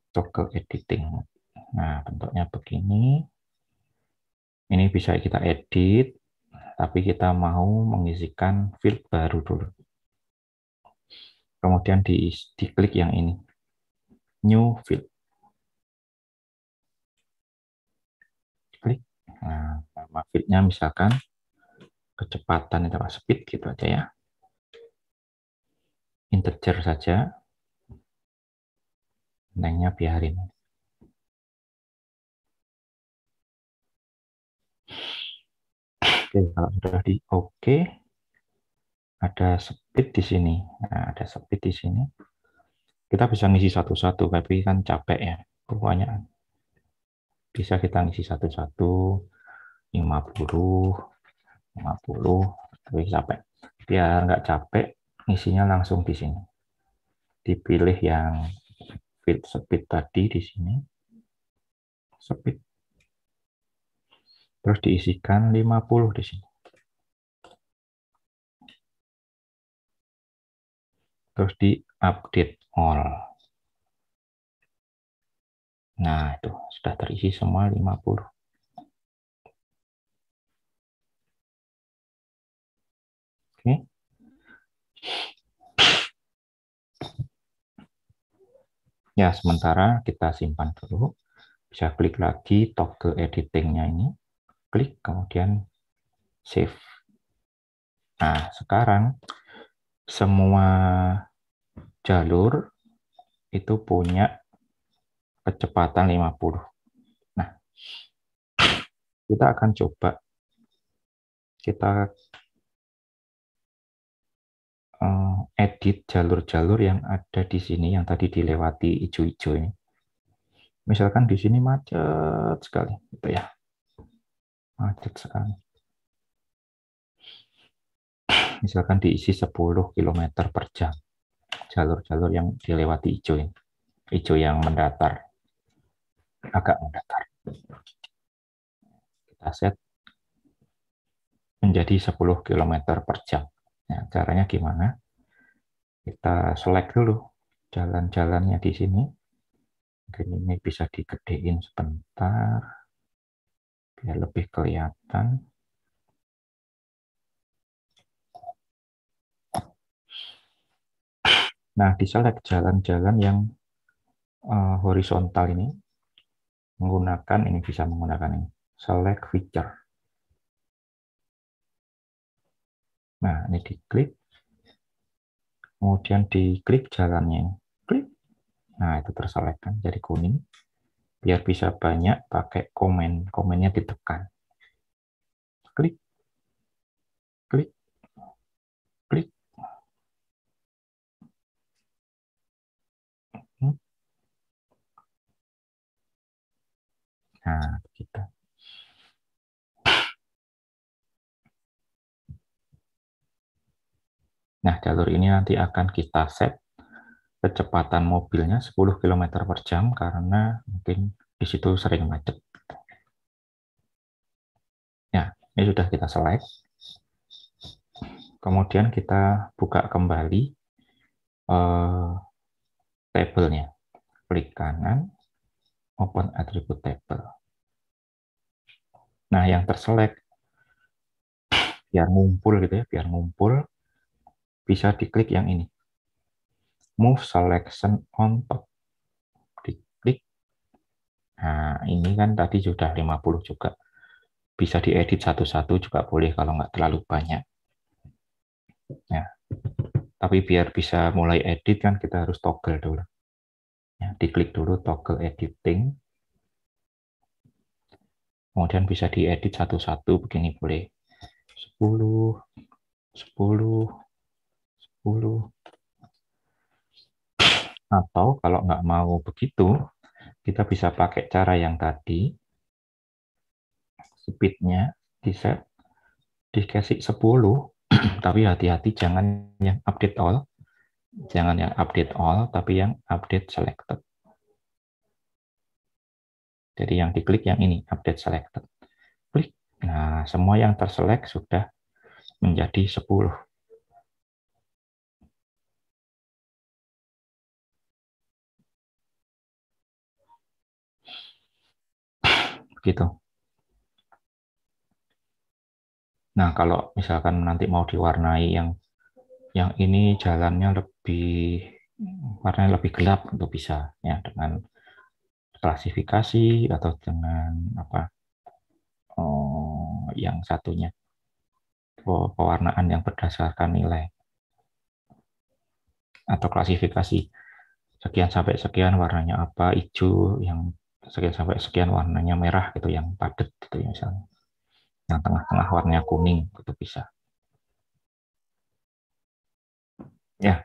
Toggle editing mode. Nah, bentuknya begini. Ini bisa kita edit, tapi kita mau mengisikan field baru dulu. Kemudian diklik yang ini, new field. Klik. Nah, nama fieldnya misalkan kecepatan atau speed gitu aja ya. Integer saja. Nengnya biarin. Oke, kalau sudah di oke, ada speed di sini. Nah, ada speed di sini. Kita bisa ngisi satu-satu, tapi kan capek ya. Kebanyakan. Bisa kita ngisi satu-satu, 50, tapi capek. Biar nggak capek, ngisinya langsung di sini. Dipilih yang field speed tadi di sini. Speed. Terus diisikan 50 di sini. Terus di update all. Nah, itu sudah terisi semua 50. Oke. Ya, sementara kita simpan dulu. Bisa klik lagi toggle editing-nya ini. Klik, kemudian save. Nah, sekarang semua jalur itu punya kecepatan 50. Nah, kita akan coba kita edit jalur-jalur yang ada di sini, yang tadi dilewati hijau-hijau ini. Misalkan di sini macet sekali, gitu ya. Macet sekali. Misalkan diisi 10 km per jam. Jalur-jalur yang dilewati hijau ini. Hijau yang mendatar. Agak mendatar. Kita set menjadi 10 km per jam. Nah, caranya gimana? Kita select dulu jalan-jalannya di sini. Mungkin ini bisa digedein sebentar biar lebih kelihatan. Nah, diselect jalan-jalan yang horizontal ini menggunakan ini, bisa menggunakan ini, select feature. Nah, ini diklik, kemudian diklik jalannya, klik. Nah, itu terselect kan jadi kuning. Biar bisa banyak pakai komen, komennya ditekan. Klik, klik, klik. Nah, gitu. Nah, jalur ini nanti akan kita set kecepatan mobilnya 10 km per jam karena mungkin di situ sering macet. Ya, Ini sudah kita select. Kemudian kita buka kembali tabelnya. Klik kanan, open attribute table. Nah, yang terselect biar ngumpul gitu ya, biar ngumpul bisa diklik yang ini. Move selection on top. Diklik. Nah, ini kan tadi sudah 50 juga. Bisa diedit satu-satu juga boleh kalau nggak terlalu banyak. Ya. Tapi biar bisa mulai edit kan kita harus toggle dulu. Ya, diklik dulu toggle editing. Kemudian bisa diedit satu-satu begini boleh. 10, 10, 10. Atau kalau nggak mau begitu, kita bisa pakai cara yang tadi. Speed-nya di-set, dikasih 10, tapi hati-hati jangan yang update all. Jangan yang update all, tapi yang update selected. Jadi yang diklik yang ini, update selected. Klik. Nah, semua yang terselect sudah menjadi 10. Begitu. Nah, kalau misalkan nanti mau diwarnai yang ini jalannya warnanya lebih gelap, untuk bisa ya dengan klasifikasi atau dengan apa yang satunya pewarnaan yang berdasarkan nilai atau klasifikasi sekian sampai sekian warnanya apa, hijau, yang sekian sampai sekian warnanya merah gitu, yang padat gitu ya misalnya, yang tengah-tengah warnanya kuning itu bisa ya.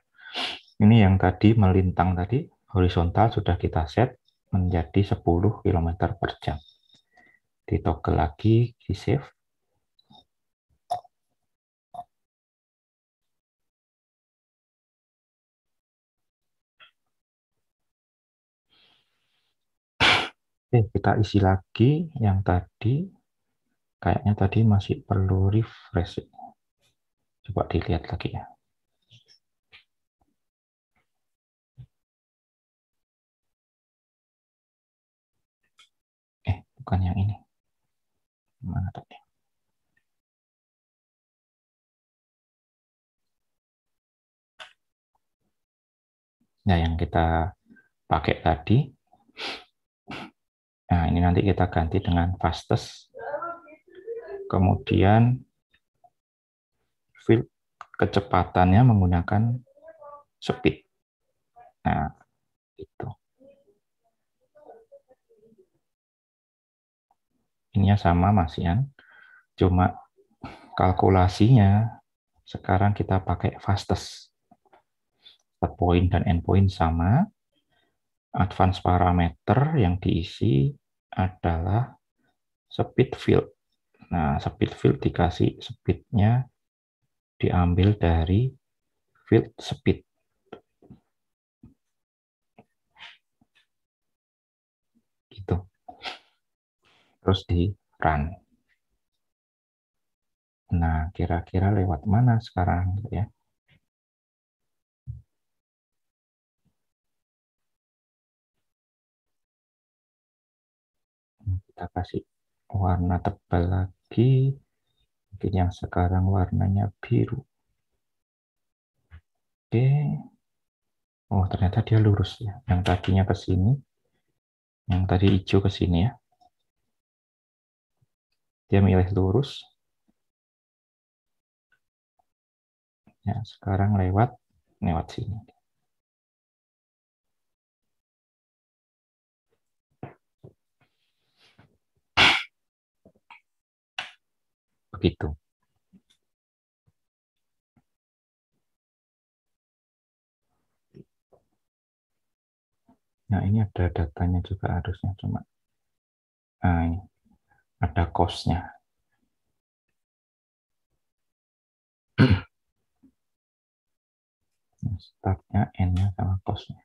Ini yang tadi melintang tadi horizontal sudah kita set menjadi 10 km per jam. Ditoggle lagi, di save. Oke, kita isi lagi yang tadi. Kayaknya tadi masih perlu refresh. Coba dilihat lagi ya. Bukan yang ini. Mana tadi? Nah, yang kita pakai tadi. Nah, ini nanti kita ganti dengan fastest. Kemudian fill kecepatannya menggunakan speed. Nah, itu. Ininya sama Mas Ian. Cuma kalkulasinya sekarang kita pakai fastest. Start point dan end point sama. Advance parameter yang diisi adalah speed field. Nah, speed field dikasih speed-nya diambil dari field speed. Gitu. Terus di run. Nah, kira-kira lewat mana sekarang ya? Kita kasih warna tebal lagi. Mungkin yang sekarang warnanya biru. Oke. Oh, ternyata dia lurus ya. Yang tadinya ke sini. Yang tadi hijau ke sini ya. Dia milih lurus. Ya, sekarang lewat sini. Begitu. Nah, ini ada datanya juga harusnya, cuma nah, ini ada cost-nya. Start-nya, end-nya, sama cost-nya.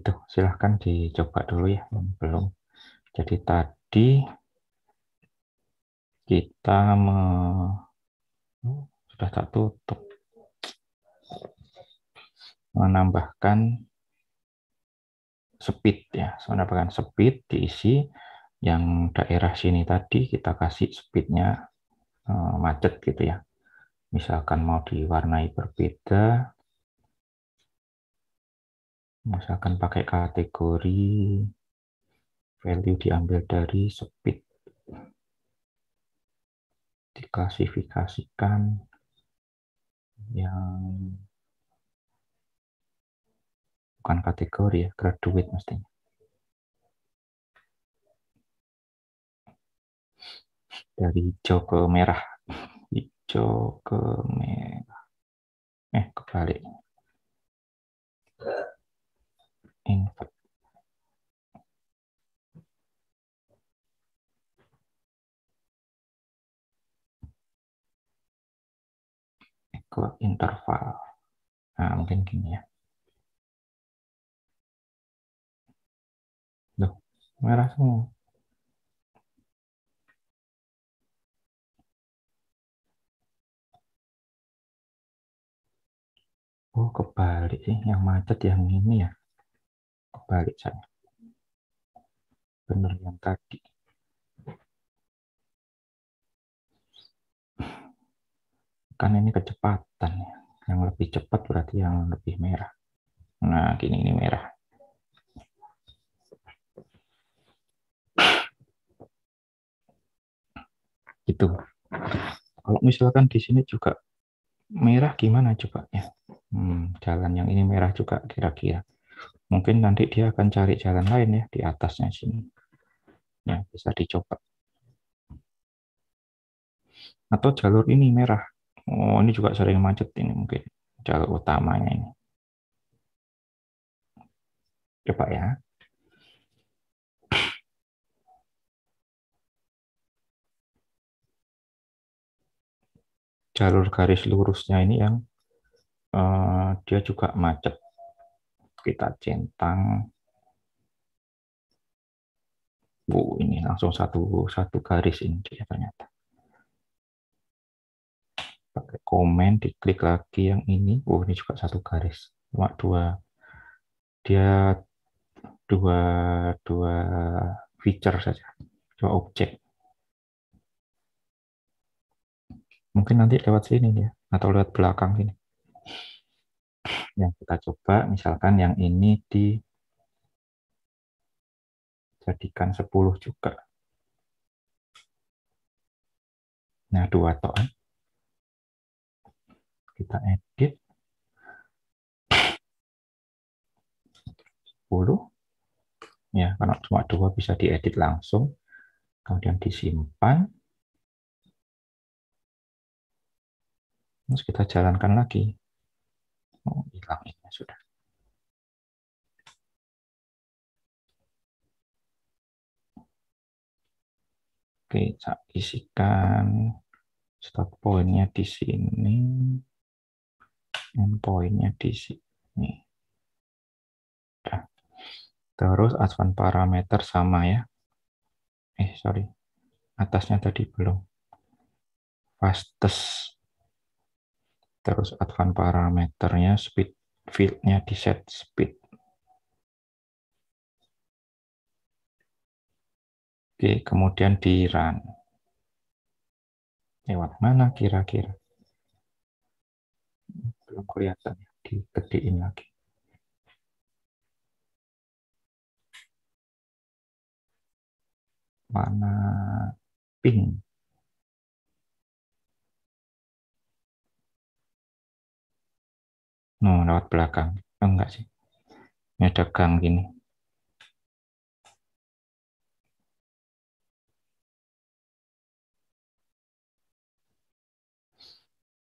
Itu silahkan dicoba dulu ya yang belum. Jadi tadi kita sudah tak tutup, menambahkan speed ya, menambahkan speed diisi yang daerah sini tadi kita kasih speednya macet gitu ya. Misalkan mau diwarnai berbeda, misalkan pakai kategori value diambil dari speed, diklasifikasikan yang bukan kategori ya, graduate mestinya. Dari hijau ke merah, hijau ke merah, kebalik. Invert. Ke interval. Nah, mungkin gini ya. Loh, merah semua. Oh, kebalik sih. Yang macet yang ini ya. Kebalik saya. Bener yang tadi. Kan ini kecepatan ya. Yang lebih cepat berarti yang lebih merah. Nah, gini ini merah. Gitu. Kalau misalkan di sini juga merah gimana coba ya? Jalan yang ini merah juga kira-kira. Mungkin nanti dia akan cari jalan lain ya di atasnya sini. Ya, bisa dicoba. Atau jalur ini merah. Oh, ini juga sering macet ini mungkin. Jalur utamanya ini. Coba ya. Jalur garis lurusnya ini yang dia juga macet. Kita centang. Ini langsung satu garis ini dia ternyata. Pakai komen, diklik lagi yang ini. Ini juga satu garis. Cuma dia dua feature saja. Dua objek. Mungkin nanti lewat sini ya, atau lewat belakang sini. Yang kita coba, misalkan yang ini dijadikan 10 juga. Nah, 2 toan. Kita edit. 10. Ya, karena cuma 2 bisa diedit langsung. Kemudian disimpan. Terus kita jalankan lagi. Oh, hilang ini sudah. Oke, saya isikan start point-nya di sini, end point-nya di sini. Nah, terus advance parameter sama ya. Sorry, atasnya tadi belum. Fastest. Terus advance parameternya speed, field-nya di set speed. Oke, kemudian di run. Lewat mana kira-kira? Belum kelihatan, digedein lagi. Mana ping? No, lewat belakang. Enggak sih. Ini ada gang gini.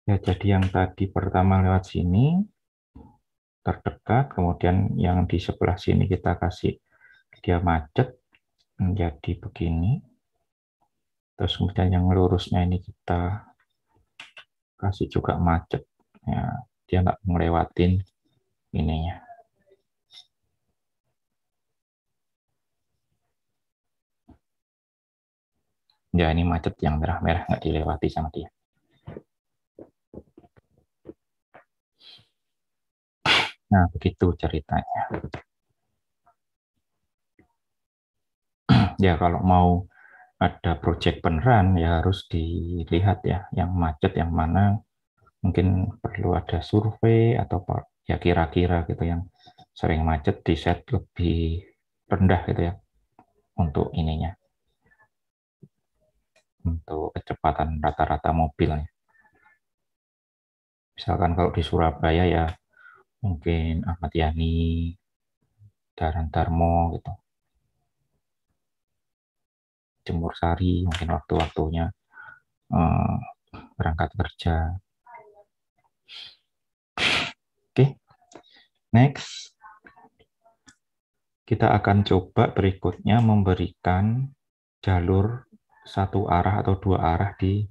Ya, jadi yang tadi pertama lewat sini, terdekat, kemudian yang di sebelah sini kita kasih dia macet, menjadi begini. Terus kemudian yang lurusnya ini kita kasih juga macet. Ya, dia nggak ngelewatin ininya. Ya, ini macet yang merah-merah nggak dilewati sama dia. Nah, begitu ceritanya. Ya, kalau mau ada project beneran, ya harus dilihat ya, yang macet yang mana, mungkin perlu ada survei atau ya kira-kira gitu yang sering macet di set lebih rendah gitu ya untuk ininya, untuk kecepatan rata-rata mobilnya. Misalkan kalau di Surabaya ya mungkin Ahmad Yani, Daran Darmo gitu, Jemur Sari mungkin waktu-waktunya eh, berangkat kerja. Oke, next kita akan coba berikutnya memberikan jalur satu arah atau dua arah di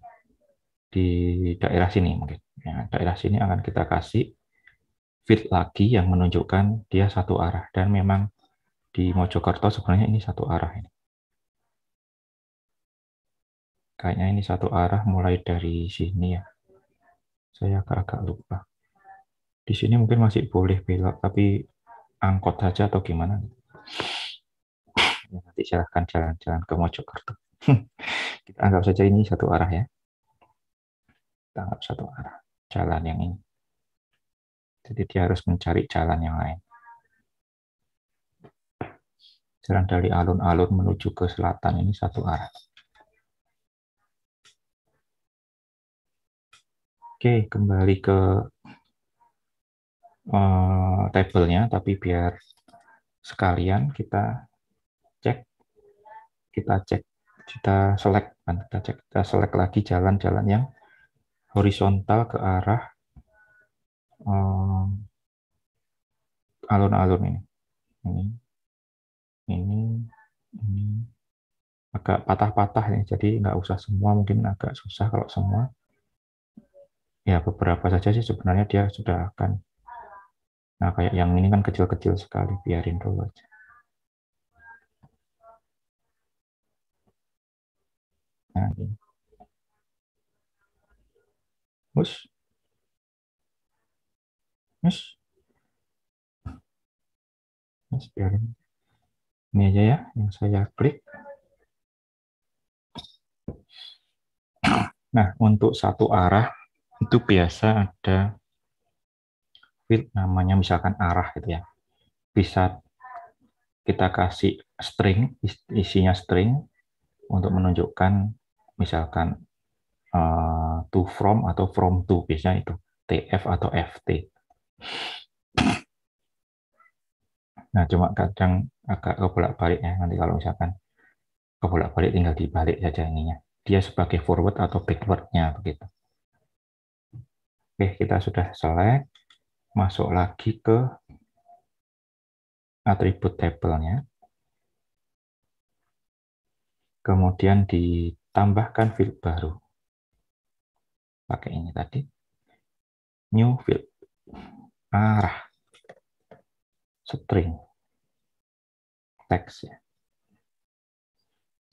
daerah sini mungkin. Ya, daerah sini akan kita kasih feed lagi yang menunjukkan dia satu arah, dan memang di Mojokerto sebenarnya ini satu arah ini. Kayaknya ini satu arah mulai dari sini ya. Saya agak-agak lupa. Di sini mungkin masih boleh belok, tapi angkot saja atau gimana. Ya, nanti silahkan jalan-jalan ke Mojokerto. Kita anggap saja ini satu arah ya. Kita anggap satu arah. Jalan yang ini. Jadi dia harus mencari jalan yang lain. Jalan dari alun-alun menuju ke selatan ini satu arah. Oke, kembali ke tabelnya, tapi biar sekalian kita cek, kita select lagi jalan-jalan yang horizontal ke arah alun-alun ini. Ini agak patah-patah nih, jadi nggak usah semua, mungkin agak susah kalau semua. Ya beberapa saja sih sebenarnya dia sudah akan. Nah kayak yang ini kan kecil-kecil sekali, biarin dulu aja. Nah ini. Terus biarin. Ini aja ya yang saya klik. Nah untuk satu arah itu biasa ada field namanya misalkan arah gitu ya. Bisa kita kasih string, isinya string untuk menunjukkan misalkan to from atau from to, biasanya itu TF atau FT. Nah, cuma kadang agak kebolak-balik ya, nanti kalau misalkan kebolak-balik tinggal dibalik saja ininya. Dia sebagai forward atau backward-nya begitu. Oke, kita sudah select, masuk lagi ke atribut tabelnya. Kemudian ditambahkan field baru. Pakai ini tadi. New field. Arah. String. Teks ya.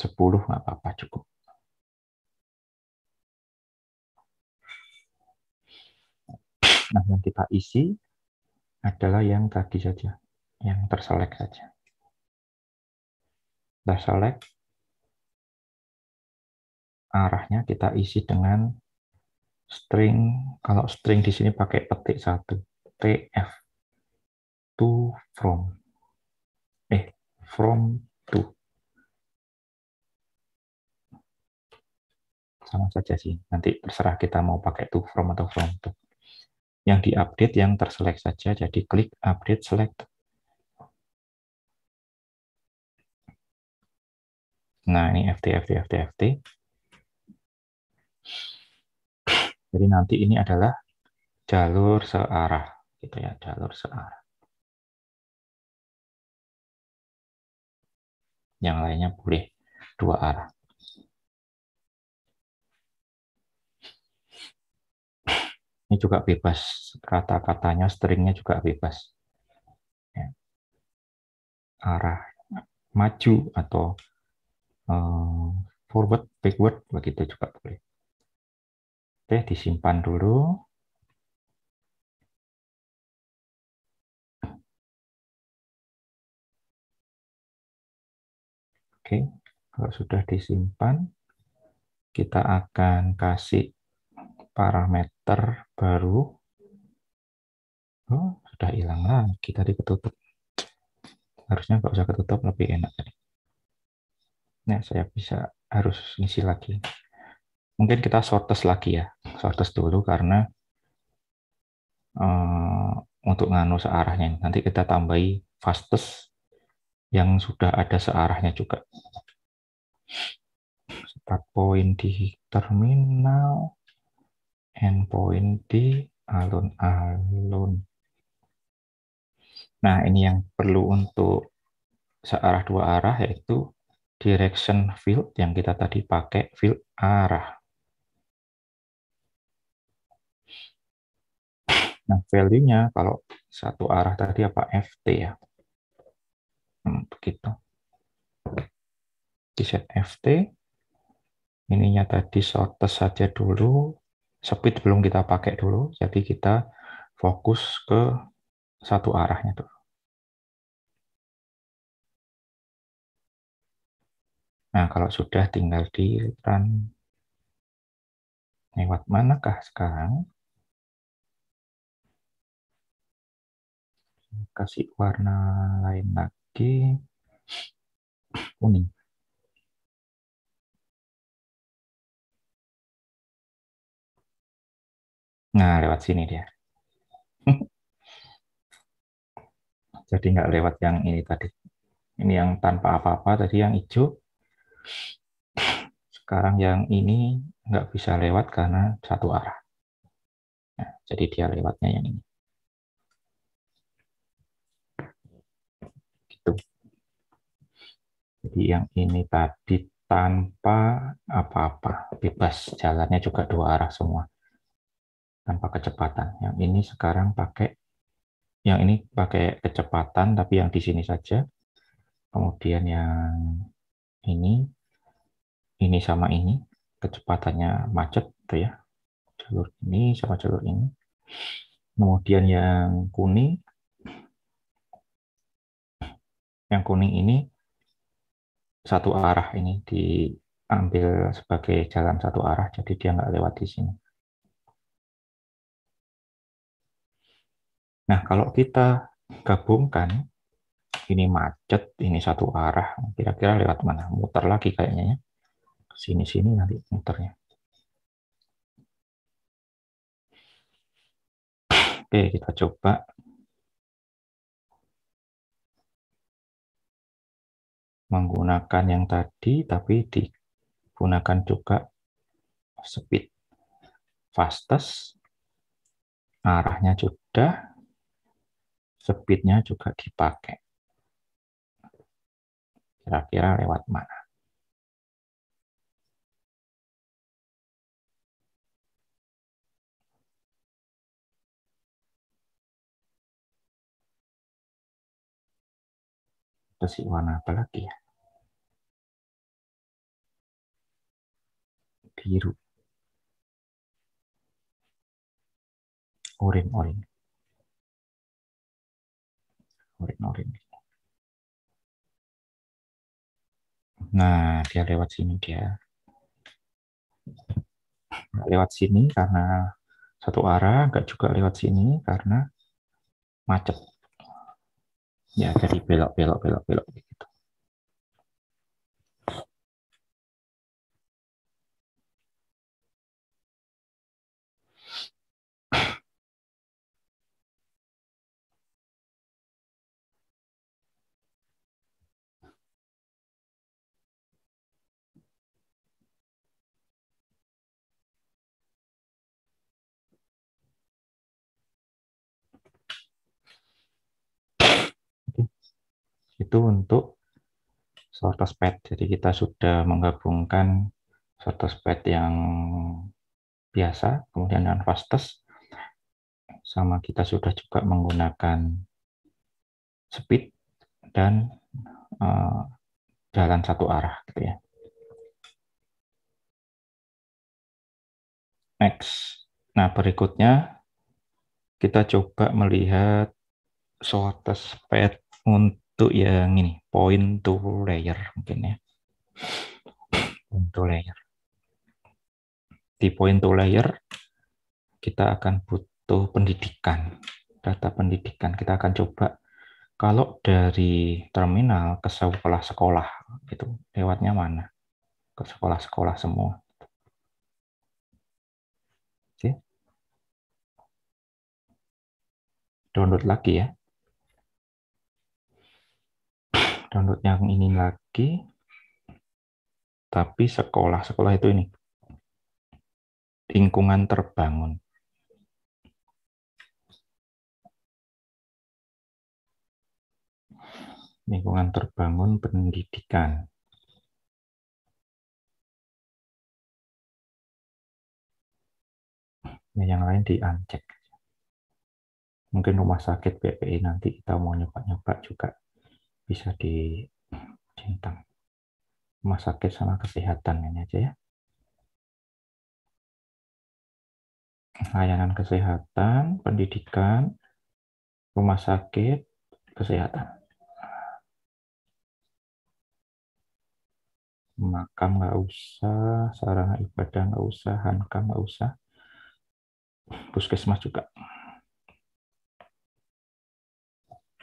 10 nggak apa-apa, cukup. Nah, yang kita isi adalah yang tadi saja, yang terselect saja. Kita select, arahnya kita isi dengan string. Kalau string di sini pakai petik 1, TF, to from, from to. Sama saja sih, nanti terserah kita mau pakai to from atau from to. Yang diupdate yang terselect saja, jadi klik update select. Nah, ini FT. Jadi nanti ini adalah jalur searah, gitu ya, jalur searah. Yang lainnya boleh dua arah. Ini juga bebas, kata-katanya, stringnya juga bebas. Ya. Arah maju atau forward, backward, begitu juga boleh. Oke, disimpan dulu. Oke, kalau sudah disimpan, kita akan kasih parameter baru. Oh, sudah hilang lagi tadi ketutup. Harusnya nggak usah ketutup, lebih enak tadi. Nah, saya harus ngisi lagi. Mungkin kita shortest lagi ya. Shortest dulu karena untuk nganu searahnya. Nanti kita tambahi fastest yang sudah ada searahnya juga. Start point di terminal, endpoint di alun-alun. Nah, ini yang perlu untuk searah dua arah, yaitu direction field yang kita tadi pakai field arah. Nah, value-nya kalau satu arah tadi apa? FT ya. Begitu. Di set FT. Ininya tadi shortest saja dulu. Speed belum kita pakai dulu. Jadi kita fokus ke satu arahnya dulu. Nah, kalau sudah tinggal di run. Lewat manakah sekarang? Kasih warna lain lagi. Kuning. Nah, lewat sini dia. Jadi nggak lewat yang ini tadi. Ini yang tanpa apa-apa tadi, yang hijau. Sekarang yang ini nggak bisa lewat karena satu arah. Nah, jadi dia lewatnya yang ini. Gitu. Jadi yang ini tadi tanpa apa-apa. Bebas, jalannya juga dua arah semua. Tanpa kecepatan. Yang ini sekarang pakai, yang ini pakai kecepatan, tapi yang di sini saja. Kemudian yang ini sama ini, kecepatannya macet tuh ya. Jalur ini sama jalur ini. Kemudian yang kuning ini satu arah, ini diambil sebagai jalan satu arah, jadi dia nggak lewat di sini. Nah, kalau kita gabungkan, ini macet, ini satu arah, kira-kira lewat mana? Muter lagi kayaknya ya. Sini-sini nanti muternya. Oke, kita coba. Menggunakan yang tadi, tapi digunakan juga speed fastest. Arahnya sudah, speednya juga dipakai. Kira-kira lewat mana? Kasih warna apa lagi ya? Biru. Oranye. Nah, dia lewat sini dia. Nggak lewat sini karena satu arah, nggak juga lewat sini karena macet. Ya, jadi belok gitu. Itu untuk shortest path. Jadi kita sudah menggabungkan shortest path yang biasa, kemudian yang fastest, sama kita sudah juga menggunakan speed dan jalan satu arah gitu ya. Next. Nah, berikutnya kita coba melihat shortest path untuk yang ini, point to layer mungkin ya. Point to layer. Di point to layer kita akan butuh pendidikan, data pendidikan. Kita akan coba kalau dari terminal ke sekolah-sekolah itu lewatnya mana? Ke sekolah-sekolah semua. Oke. Download lagi ya. Download yang ini lagi. Tapi sekolah-sekolah itu ini. Lingkungan terbangun. Lingkungan terbangun pendidikan. Yang lain di uncheck. Mungkin rumah sakit BPI nanti kita mau nyoba-nyoba juga bisa di centang. Rumah sakit sama kesehatan ini aja ya. Layanan kesehatan, pendidikan, rumah sakit, kesehatan. Makam nggak usah, sarana ibadah nggak usah, hankam nggak usah, puskesmas juga.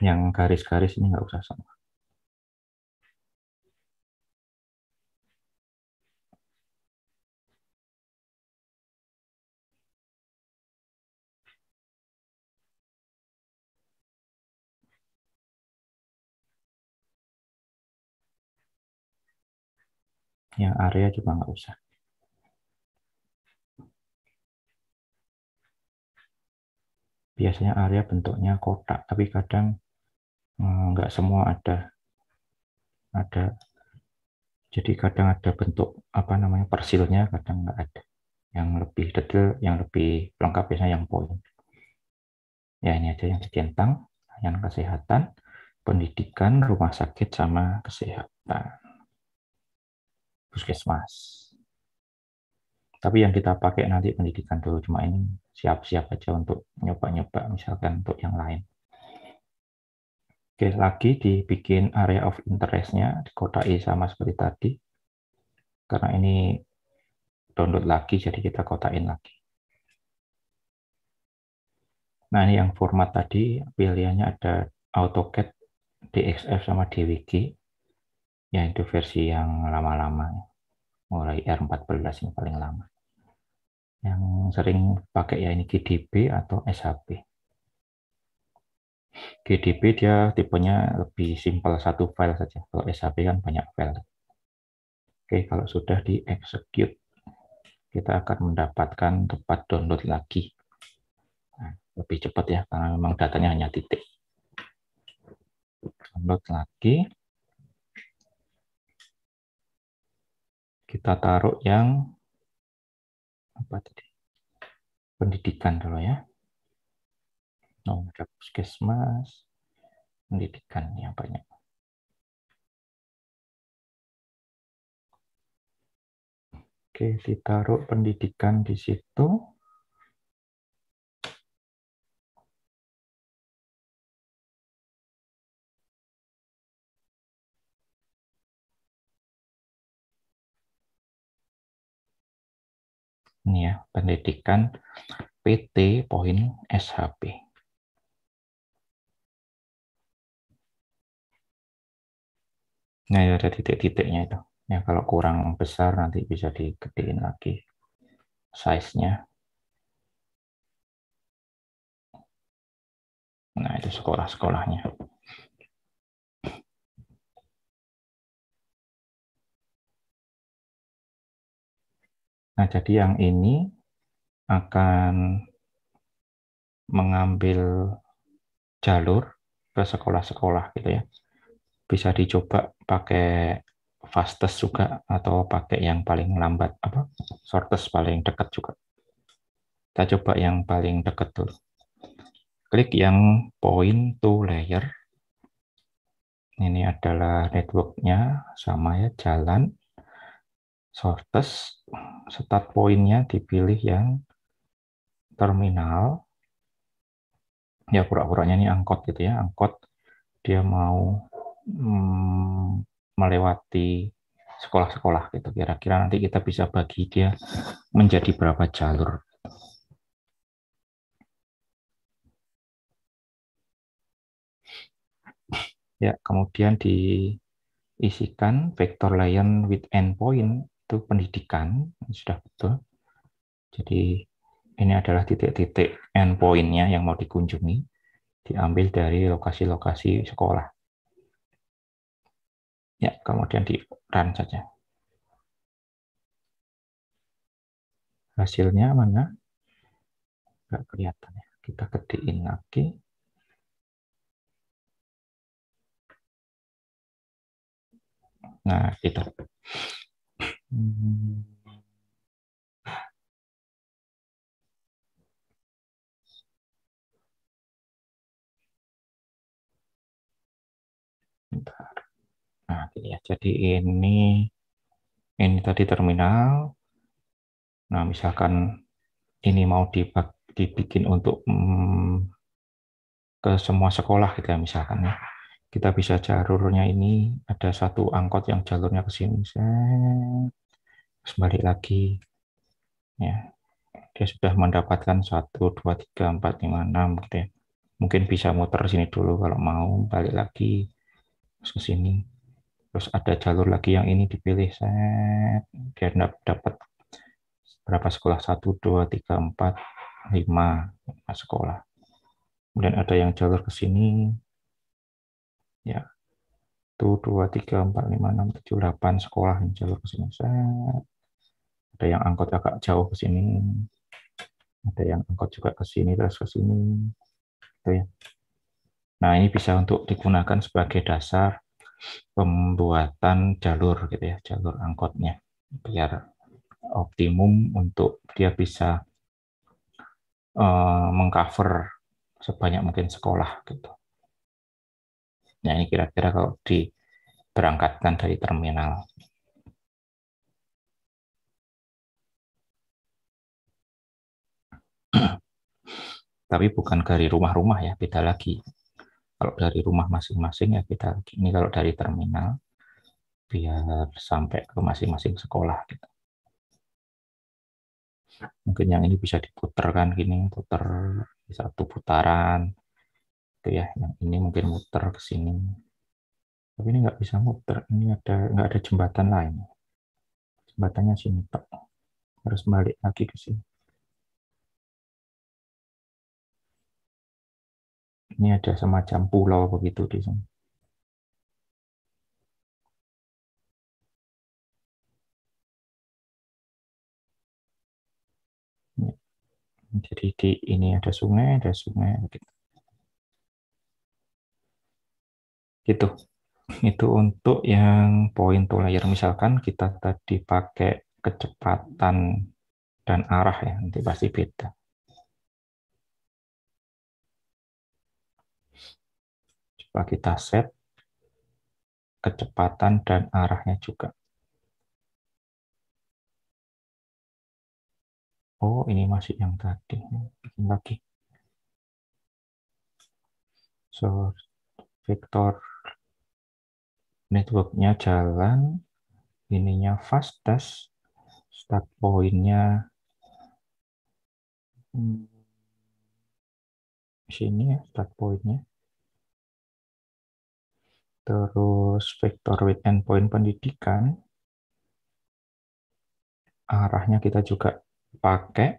Yang garis-garis ini nggak usah sama. Yang area juga nggak usah. Biasanya area bentuknya kotak, tapi kadang nggak semua ada. Jadi kadang ada bentuk persilnya, kadang nggak ada. Yang lebih detail, yang lebih lengkap biasanya yang poin. Ya ini aja yang dicentang, yang kesehatan, pendidikan, rumah sakit sama kesehatan, puskesmas. Tapi yang kita pakai nanti pendidikan dulu, cuma ini siap-siap aja untuk nyoba-nyoba misalkan untuk yang lain. Oke, lagi dibikin area of interest-nya, dikotai sama seperti tadi. Karena ini download lagi, jadi kita kotain lagi. Nah, ini yang format tadi, pilihannya ada AutoCAD, DXF, sama DWG. Ya, itu versi yang lama-lama. Mulai R14 ini paling lama. Yang sering pakai ya ini GDB atau SHP. GDB dia tipenya lebih simpel, satu file saja. Kalau SHP kan banyak file. Oke, kalau sudah di-execute, kita akan mendapatkan tempat download lagi. Nah, lebih cepat ya, karena memang datanya hanya titik. Download lagi. Kita taruh yang apa tadi? Pendidikan dulu ya. Oh, ada puskesmas, pendidikan yang banyak. Oke, ditaruh pendidikan di situ. Ini ya, pendidikan PT poin SHP. Nah, ya ada titik-titiknya itu. Ya, kalau kurang besar nanti bisa digedein lagi size-nya. Nah, itu sekolah-sekolahnya. Nah, jadi yang ini akan mengambil jalur ke sekolah-sekolah gitu ya. Bisa dicoba pakai fastest juga atau pakai yang paling lambat, shortest paling dekat juga. Kita coba yang paling dekat dulu. Klik yang point to layer. Ini adalah network-nya, sama ya, jalan. shortest, start point-nya dipilih yang terminal. Ya pura-puranya ini angkot gitu ya, angkot dia mau melewati sekolah-sekolah gitu. Kira-kira nanti kita bisa bagi dia menjadi berapa jalur. Ya, kemudian diisikan vector line with endpoint itu pendidikan, sudah betul. Jadi ini adalah titik-titik endpoint-nya yang mau dikunjungi, diambil dari lokasi-lokasi sekolah. Ya, kemudian di run saja. Hasilnya mana? Nggak kelihatan ya. Kita gedein lagi. Nah, kita. Bentar. Nah, gini ya. Jadi ini tadi terminal. Nah, misalkan ini mau dibikin untuk ke semua sekolah gitu ya, misalkan ya. Kita bisa jalurnya ini ada satu angkot yang jalurnya ke sini, terus balik lagi. Ya, dia sudah mendapatkan 1, 2, 3, 4, 5, 6 gitu ya. Mungkin bisa muter sini dulu kalau mau, balik lagi terus ke sini. Terus ada jalur lagi yang ini dipilih, dia dapat berapa sekolah, 1, 2, 3, 4, 5 sekolah. Kemudian ada yang jalur ke sini, ya, 1, 2, 3, 4, 5, 6, 7, 8 sekolah yang jalur ke sini. Ada yang angkot agak jauh ke sini, ada yang angkot juga ke sini terus ke sini. Gitu ya. Nah, ini bisa untuk digunakan sebagai dasar pembuatan jalur gitu ya, jalur angkotnya biar optimum untuk dia bisa mengcover sebanyak mungkin sekolah gitu. Nah, ini kira-kira kalau diberangkatkan dari terminal. Tapi bukan dari rumah-rumah ya, beda lagi. Kalau dari rumah masing-masing ya beda lagi. Ini kalau dari terminal biar sampai ke masing-masing sekolah gitu. Mungkin yang ini bisa diputar kan gini, putar satu putaran gitu ya. Yang ini mungkin muter ke sini. Tapi ini nggak bisa muter. Ini nggak ada jembatan lain. Jembatannya sini Pak. Harus balik lagi ke sini. Ini ada semacam pulau begitu di sini. Jadi ini ada sungai gitu. Gitu. Itu untuk yang point to layer. Misalkan kita tadi pakai kecepatan dan arah ya, nanti pasti beda. Coba kita set kecepatan dan arahnya juga. Oh, ini masih yang tadi. Bikin lagi. So, vektor networknya jalan, ininya fastest, start point-nya sini ya, start point-nya. Terus vektor with endpoint pendidikan, arahnya kita juga pakai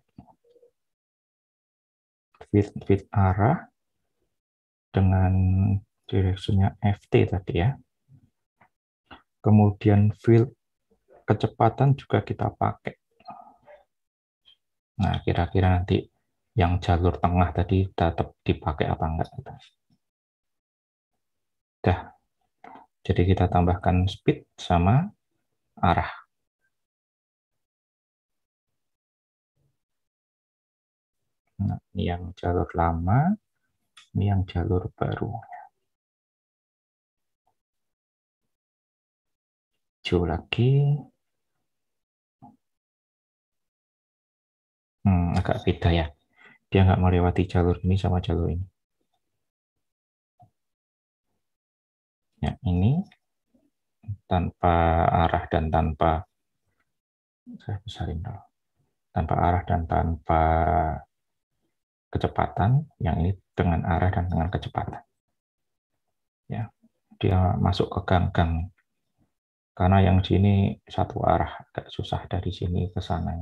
with arah dengan direksinya FT tadi ya. Kemudian field kecepatan juga kita pakai. Nah, kira-kira nanti yang jalur tengah tadi tetap dipakai apa enggak? Dah. Jadi kita tambahkan speed sama arah. Nah, ini yang jalur lama, ini yang jalur baru. Hijau lagi. Agak beda ya. Dia nggak melewati jalur ini sama jalur ini. Ya, ini tanpa arah dan tanpa, saya besarin dulu. Tanpa arah dan tanpa kecepatan, yang ini dengan arah dan dengan kecepatan. Ya, dia masuk ke gang-gang. Karena yang sini satu arah, agak susah dari sini ke sana.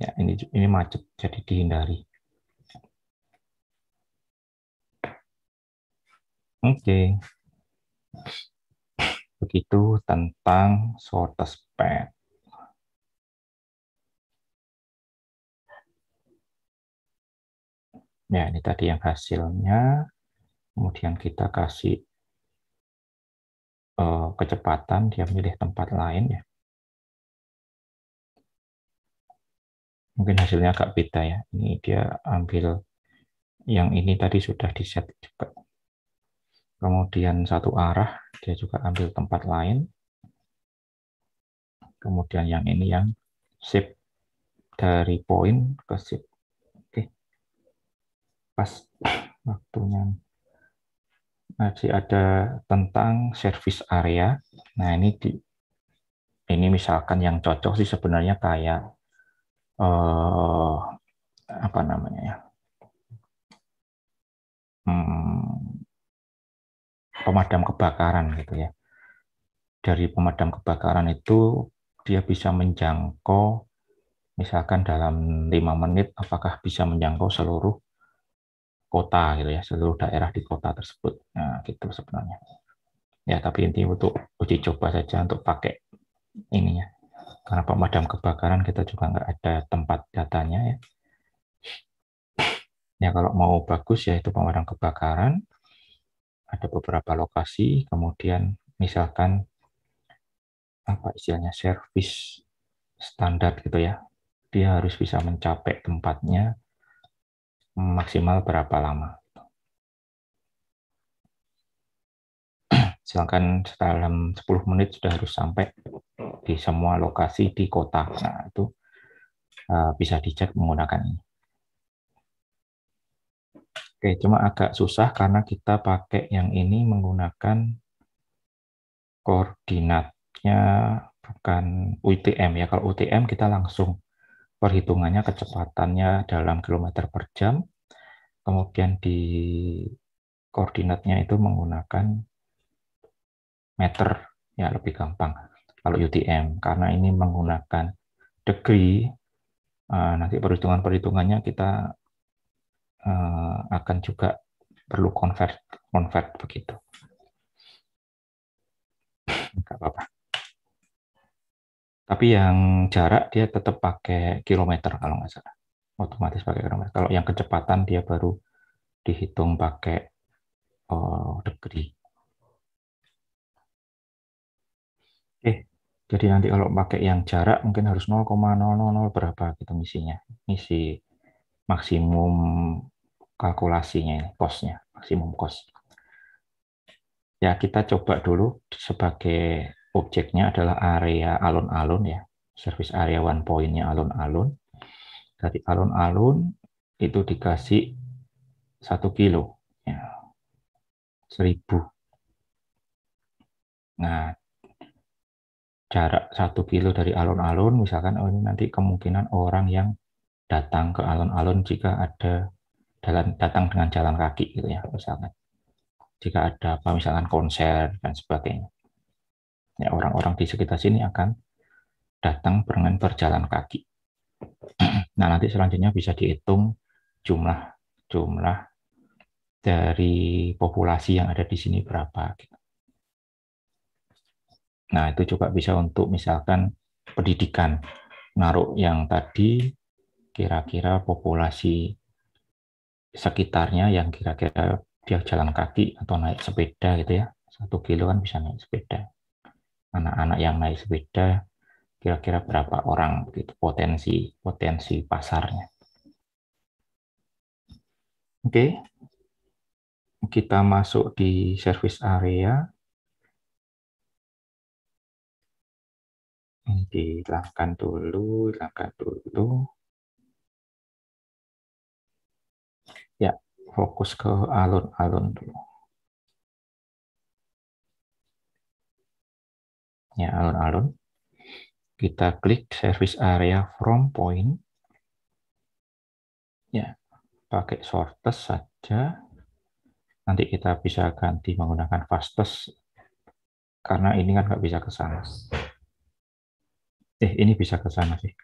Ya, ini macet, jadi dihindari. Oke. Begitu tentang shortest path. Ya, ini tadi yang hasilnya. Kemudian kita kasih kecepatan, dia milih tempat lain ya. Mungkin hasilnya agak beda ya. Ini dia ambil yang ini tadi sudah di set juga. Kemudian satu arah, dia juga ambil tempat lain. Kemudian yang ini yang shift dari poin ke shift. Oke. Pas waktunya. Masih ada tentang service area. Nah, ini misalkan yang cocok sih sebenarnya kayak apa namanya ya? Pemadam kebakaran gitu ya. Dari pemadam kebakaran itu dia bisa menjangkau misalkan dalam 5 menit apakah bisa menjangkau seluruh kota gitu ya, seluruh daerah di kota tersebut. Nah, gitu sebenarnya. Ya, tapi intinya untuk uji coba saja untuk pakai ininya. Karena pemadam kebakaran kita juga nggak ada tempat datanya ya. Ya kalau mau bagus ya itu pemadam kebakaran, ada beberapa lokasi, kemudian misalkan apa istilahnya service standar gitu ya, dia harus bisa mencapai tempatnya maksimal berapa lama. Sedangkan dalam 10 menit sudah harus sampai di semua lokasi di kota. Nah itu bisa dicek menggunakan ini. Oke, cuma agak susah karena kita pakai yang ini menggunakan koordinatnya bukan UTM ya. Kalau UTM kita langsung perhitungannya kecepatannya dalam kilometer per jam, kemudian di koordinatnya itu menggunakan meter, ya lebih gampang. Kalau UTM, karena ini menggunakan degree, nanti perhitungan-perhitungannya kita akan juga perlu convert begitu. Enggak apa-apa. Tapi yang jarak dia tetap pakai kilometer kalau nggak salah. Otomatis pakai kilometer. Kalau yang kecepatan dia baru dihitung pakai degree. Oke, jadi nanti kalau pakai yang jarak mungkin harus 0,000 berapa gitu misinya. Misi maksimum kalkulasinya, cost-nya, maksimum cost. Ya, kita coba dulu sebagai objeknya adalah area alun-alun ya. Service area one point-nya alun-alun. Dari alun-alun itu dikasih 1 kilo. Ya, 1000. Nah, jarak 1 kilo dari alun-alun, misalkan ini nanti kemungkinan orang yang datang ke alun-alun jika ada datang dengan jalan kaki gitu ya, misalkan. Jika ada apa misalkan konser dan sebagainya. Ya, orang-orang di sekitar sini akan datang dengan berjalan kaki. Nah, nanti selanjutnya bisa dihitung jumlah dari populasi yang ada di sini berapa. Nah, itu juga bisa untuk misalkan pendidikan. Naruh yang tadi kira-kira populasi sekitarnya yang kira-kira dia jalan kaki atau naik sepeda gitu ya. 1 kilo kan bisa naik sepeda. Anak-anak yang naik sepeda kira-kira berapa orang gitu potensi pasarnya. Oke. Kita masuk di service area. Hilangkan dulu, hilangkan dulu. Ya, fokus ke alun-alun dulu. Ya, alun-alun. Kita klik service area from point. Ya, pakai shortest saja. Nanti kita bisa ganti menggunakan fastest karena ini kan nggak bisa ke sana. Ini bisa ke sana sih.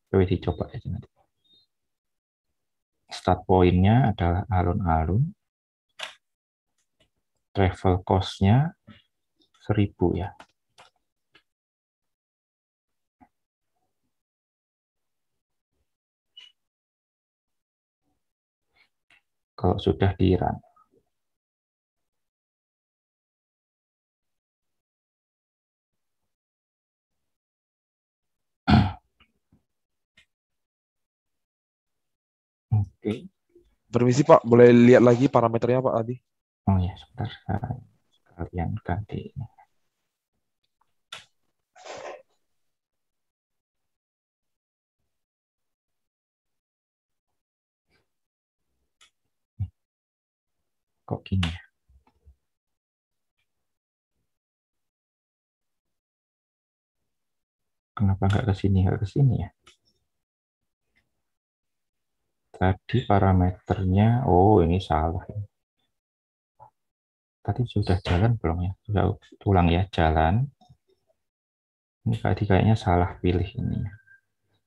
Coba dicoba aja nanti. Start point-nya adalah alun-alun. Travel cost-nya 1.000 ya. Kalau sudah di-run. Oke. Permisi Pak, boleh lihat lagi parameternya Pak tadi? Oh ya, sebentar. Kalian ganti ini. Kok gini ya? Kenapa nggak ke sini, nggak ke sini ya? Tadi parameternya, oh ini salah. Tadi sudah jalan belum ya? Sudah ulang ya, jalan. Ini kayaknya salah pilih ini.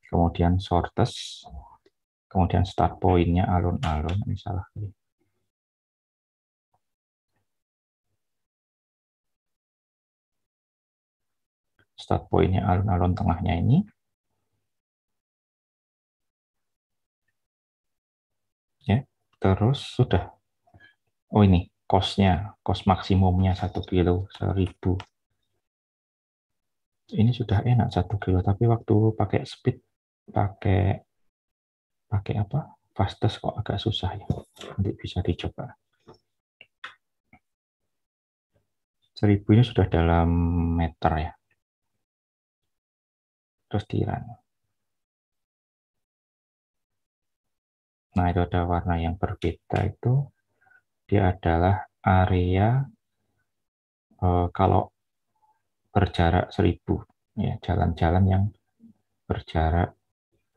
Kemudian shortest, kemudian start point-nya alun-alun, ini salah pilih. Start point-nya alun-alun tengahnya ini. Ya, terus sudah. Oh ini, cost-nya, cost maksimumnya 1 kilo 1.000. Ini sudah enak 1 kilo, tapi waktu pakai speed, pakai apa? Fastest kok agak susah ya. Nanti bisa dicoba. 1.000 ini sudah dalam meter ya. Terus di run. Nah, itu ada warna yang berbeda itu. Dia adalah area kalau berjarak 1.000. Ya, jalan-jalan yang berjarak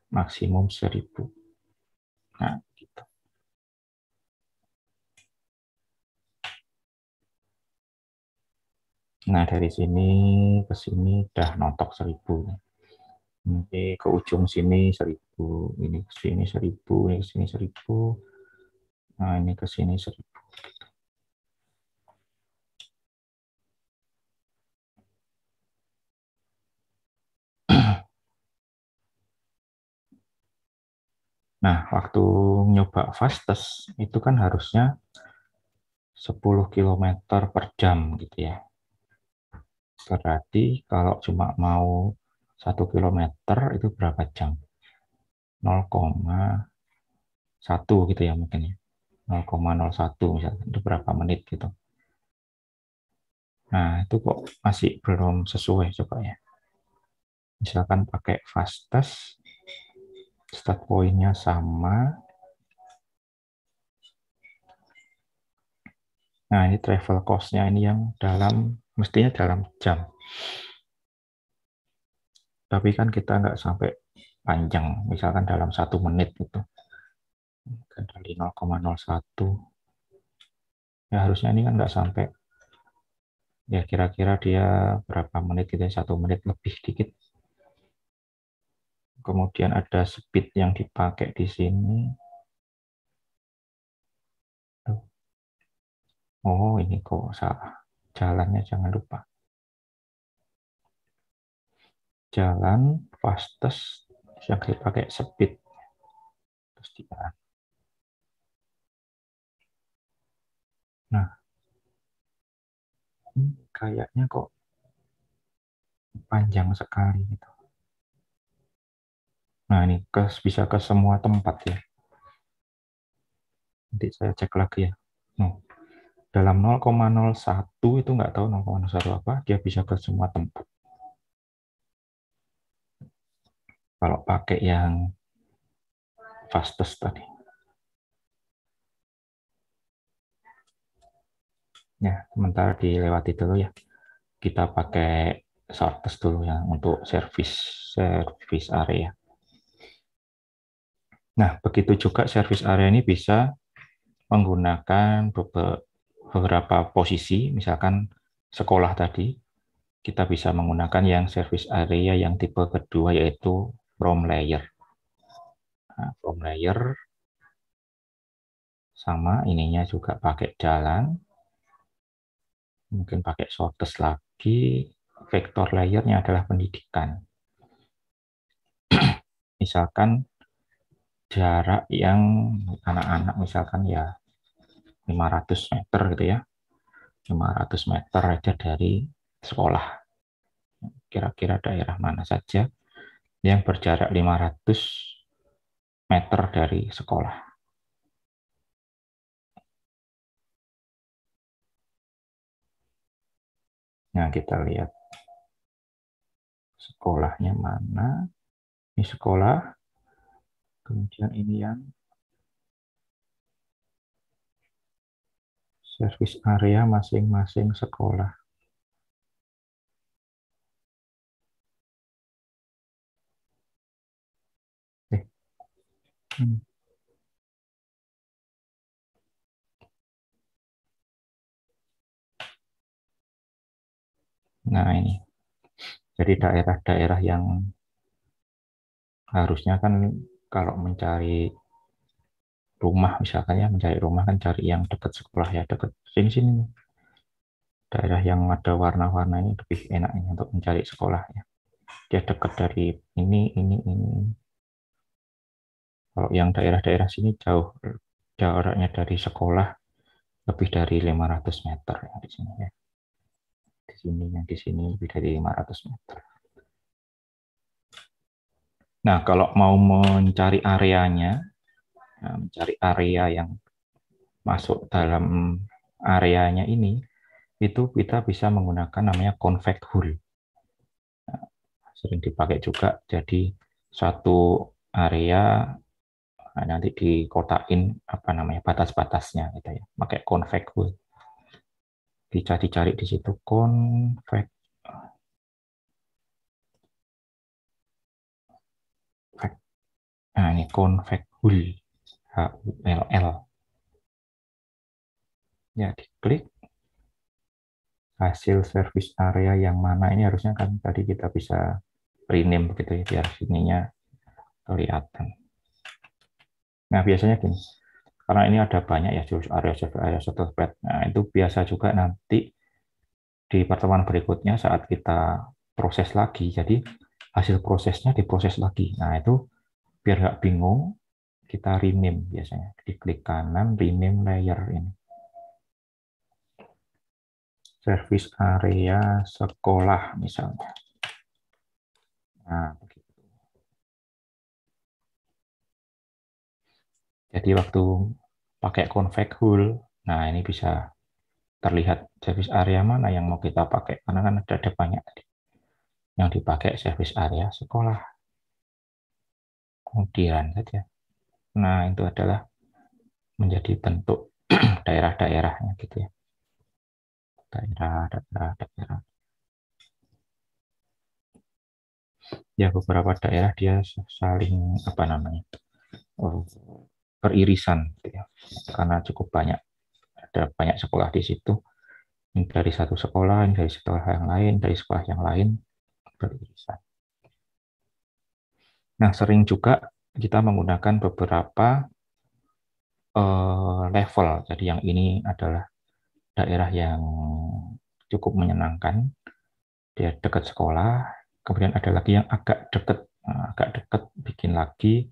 maksimum 1.000. Nah, gitu. Nah, dari sini ke sini udah notok 1.000. Ini ke ujung sini 1.000, ini ke sini 1.000, ini ke sini 1.000. Nah, ini ke sini 1.000. Nah, waktu nyoba fastest itu kan harusnya 10 km per jam gitu ya. Berarti kalau cuma mau 1 km itu berapa jam? 0,1 gitu ya mungkin ya. 0,01 misalnya, itu berapa menit gitu. Nah, itu kok masih belum sesuai coba ya. Misalkan pakai fastest, start point-nya sama. Nah, ini travel cost-nya ini yang mestinya dalam jam. Tapi kan kita nggak sampai panjang, misalkan dalam 1 menit gitu. Dari 0,01. Ya harusnya ini kan nggak sampai. Ya kira-kira dia berapa menit gitu, 1 menit lebih dikit. Kemudian ada speed yang dipakai di sini. Oh ini kok salah. Jalannya jangan lupa. Jalan fastest yang dipakai speed. Terus dia. Nah, kayaknya kok panjang sekali gitu. Nah ini bisa ke semua tempat ya. Nanti saya cek lagi ya. Dalam 0,01 itu nggak tahu 0,01 apa, dia bisa ke semua tempat. Kalau pakai yang fastest tadi. Ya, sementara dilewati dulu ya. Kita pakai shortest dulu ya untuk service area. Nah, begitu juga service area ini bisa menggunakan beberapa posisi, misalkan sekolah tadi, kita bisa menggunakan yang service area yang tipe kedua, yaitu from layer. Nah, from layer sama ininya juga pakai jalan, mungkin pakai shortest lagi. Vektor layernya adalah pendidikan. Misalkan jarak yang anak-anak misalkan ya 500 meter gitu ya. 500 meter aja dari sekolah. Kira-kira daerah mana saja yang berjarak 500 meter dari sekolah. Nah, kita lihat sekolahnya mana. Ini sekolah. Kemudian ini yang service area masing-masing sekolah. Nah, ini. Jadi daerah-daerah yang harusnya kan kalau mencari rumah misalkan ya, mencari rumah kan cari yang dekat sekolah ya, dekat sini-sini. Daerah yang ada warna-warna ini lebih enak untuk mencari sekolah ya. Dia dekat dari ini. Kalau yang daerah-daerah sini jauh, jaraknya dari sekolah lebih dari 500 meter ya di sini ya. Di sini lebih dari 500 meter. Nah, kalau mau mencari areanya, mencari area yang masuk dalam areanya ini, itu kita bisa menggunakan namanya convex hull. Nah, sering dipakai juga, jadi satu area nanti dikotakin apa namanya batas-batasnya gitu ya, pakai convex hull. Bisa dicari di situ convex. Nah, ini convex hull, HULL. Ya, diklik hasil service area yang mana, ini harusnya kan tadi kita bisa rename begitu ya, biar sininya kelihatan. Nah, biasanya gini, karena ini ada banyak ya service area spread. Nah, itu biasa juga nanti di pertemuan berikutnya saat kita proses lagi, jadi hasil prosesnya diproses lagi. Nah, itu biar nggak bingung, kita rename biasanya. Diklik kanan, rename layer ini. Service area sekolah misalnya. Nah, begitu. Jadi waktu pakai convex hull, nah ini bisa terlihat service area mana yang mau kita pakai, karena kan ada banyak tadi. Yang dipakai service area sekolah. Kemudian saja. Nah, itu adalah menjadi bentuk daerah-daerahnya gitu ya. Daerah. Ya, beberapa daerah dia saling apa namanya? Beririsan gitu ya. Karena cukup banyak, ada banyak sekolah di situ. Ini dari satu sekolah, ini dari sekolah yang lain, dari sekolah yang lain beririsan. Nah, sering juga kita menggunakan beberapa level. Jadi yang ini adalah daerah yang cukup menyenangkan, dia dekat sekolah. Kemudian ada lagi yang agak dekat, bikin lagi,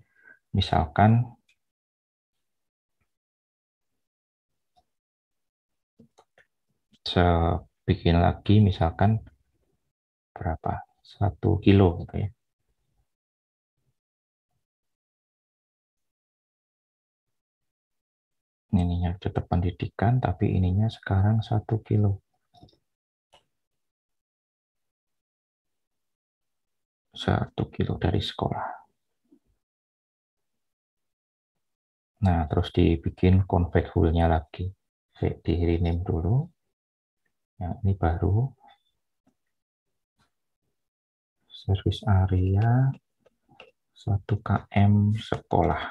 misalkan bikin lagi misalkan berapa, 1 kilo gitu ya. Ininya tetap pendidikan, tapi ininya sekarang 1 kilo. 1 kilo dari sekolah. Nah, terus dibikin config hole-nya lagi. Di rename dulu. Yang ini baru. Service area 1 km sekolah.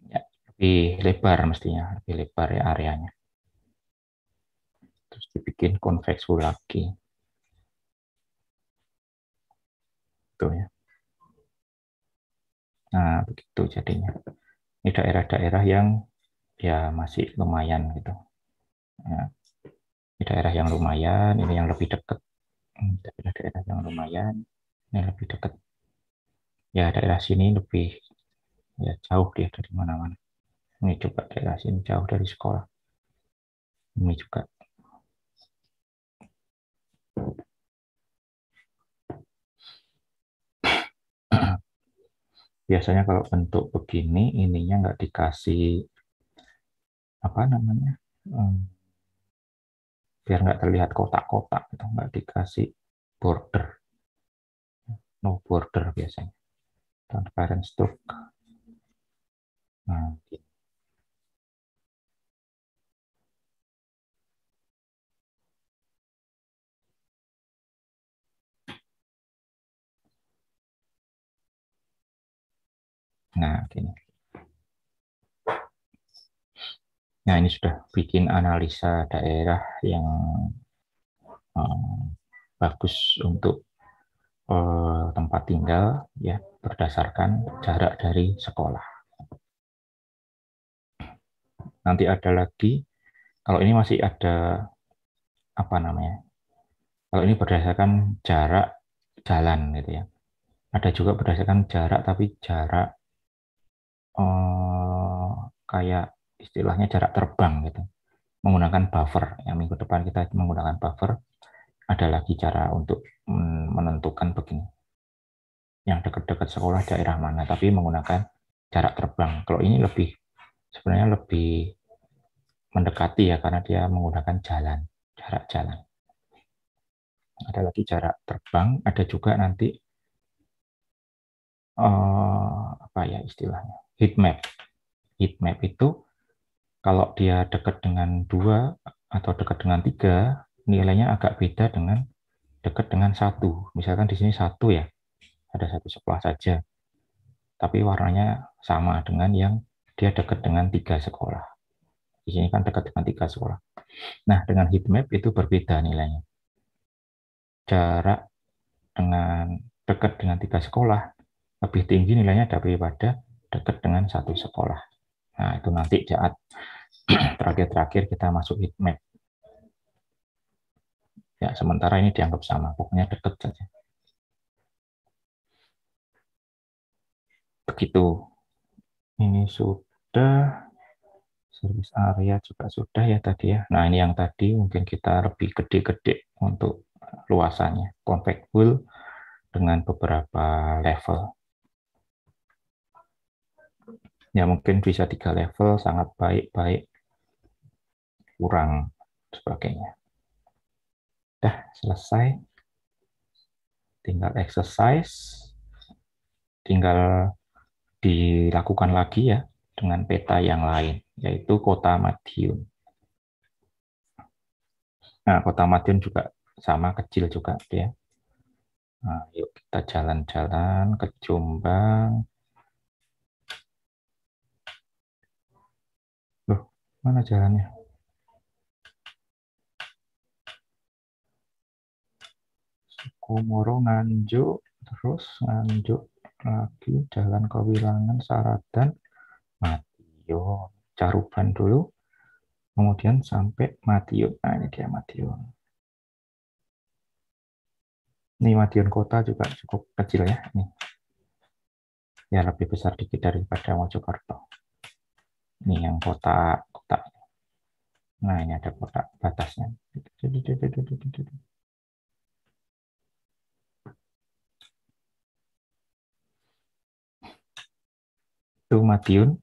Ya, lebih lebar mestinya, lebih lebar ya areanya. Terus dibikin config hole lagi. Tuh ya. Nah, begitu jadinya. Ini daerah-daerah yang ya masih lumayan gitu. Nah, ini daerah yang lumayan, ini yang lebih dekat. Daerah-daerah yang lumayan, ini lebih dekat. Ya, daerah sini lebih ya jauh dia dari mana-mana. Ini coba daerah sini jauh dari sekolah. Ini juga. Biasanya kalau bentuk begini, ininya nggak dikasih apa namanya, biar nggak terlihat kotak-kotak, gitu. Nggak dikasih border, no border biasanya. Transparent stroke. Nah, gitu. Nah, gini. Nah, ini sudah bikin analisa daerah yang bagus untuk tempat tinggal ya berdasarkan jarak dari sekolah. Nanti ada lagi, kalau ini masih ada apa namanya? Kalau ini berdasarkan jarak jalan gitu ya. Ada juga berdasarkan jarak tapi jarak kayak istilahnya jarak terbang gitu. Menggunakan buffer. Yang minggu depan kita menggunakan buffer. Ada lagi cara untuk menentukan begini. Yang dekat-dekat sekolah daerah mana, tapi menggunakan jarak terbang. Kalau ini lebih sebenarnya lebih mendekati ya karena dia menggunakan jalan, jarak jalan. Ada lagi jarak terbang, ada juga nanti apa ya istilahnya heat map. Heat map itu kalau dia dekat dengan 2 atau dekat dengan 3, nilainya agak beda dengan dekat dengan 1. Misalkan di sini 1 ya, ada 1 sekolah saja, tapi warnanya sama dengan yang dia dekat dengan 3 sekolah. Di sini kan dekat dengan 3 sekolah. Nah, dengan heat map itu berbeda nilainya. Jarak dengan dekat dengan 3 sekolah lebih tinggi nilainya daripada dekat dengan 1 sekolah. Nah, itu nanti saat terakhir-terakhir kita masuk heat map. Ya, sementara ini dianggap sama, pokoknya dekat saja. Begitu. Ini sudah, service area juga sudah ya tadi ya. Nah, ini yang tadi mungkin kita lebih gede-gede untuk luasannya. Compact hole dengan beberapa level. Ya, mungkin bisa 3 level, sangat baik-baik, kurang, sebagainya. Dah, selesai. Tinggal exercise. Tinggal dilakukan lagi ya dengan peta yang lain, yaitu Kota Madiun. Nah, Kota Madiun juga sama, kecil juga dia. Nah, yuk kita jalan-jalan ke Jombang. Loh, mana jalannya? Sukomoro, Nganjuk, terus Nganjuk lagi, Jalan Kewilangan, Saradan, Madiun. Caruban dulu, kemudian sampai Madiun. Nah, ini dia Madiun. Ini Madiun Kota juga cukup kecil ya. Nih. Ya, lebih besar dikit daripada Mojokerto. Ini yang kota. Nah, ini ada kotak batasnya. Itu Madiun.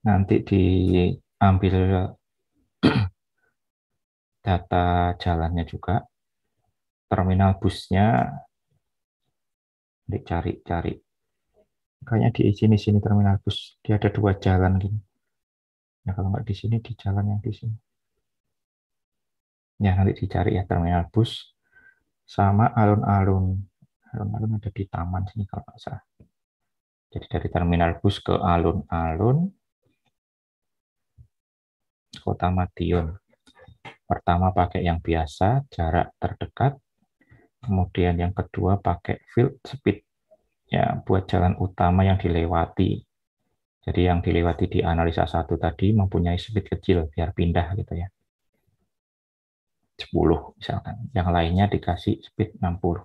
Nanti diambil data jalannya juga. Terminal busnya dicari-cari Kayaknya di sini terminal bus. Dia ada 2 jalan gini. Ya kalau nggak di sini, di jalan yang di sini. Ya nanti dicari ya terminal bus sama alun-alun. Alun-alun ada di taman sini kalau nggak salah. Jadi dari terminal bus ke alun-alun Kota Madiun. Pertama pakai yang biasa, jarak terdekat. Kemudian yang kedua pakai field speed. Ya, buat jalan utama yang dilewati. Jadi yang dilewati di analisa 1 tadi mempunyai speed kecil biar pindah gitu ya. 10 misalkan. Yang lainnya dikasih speed 60.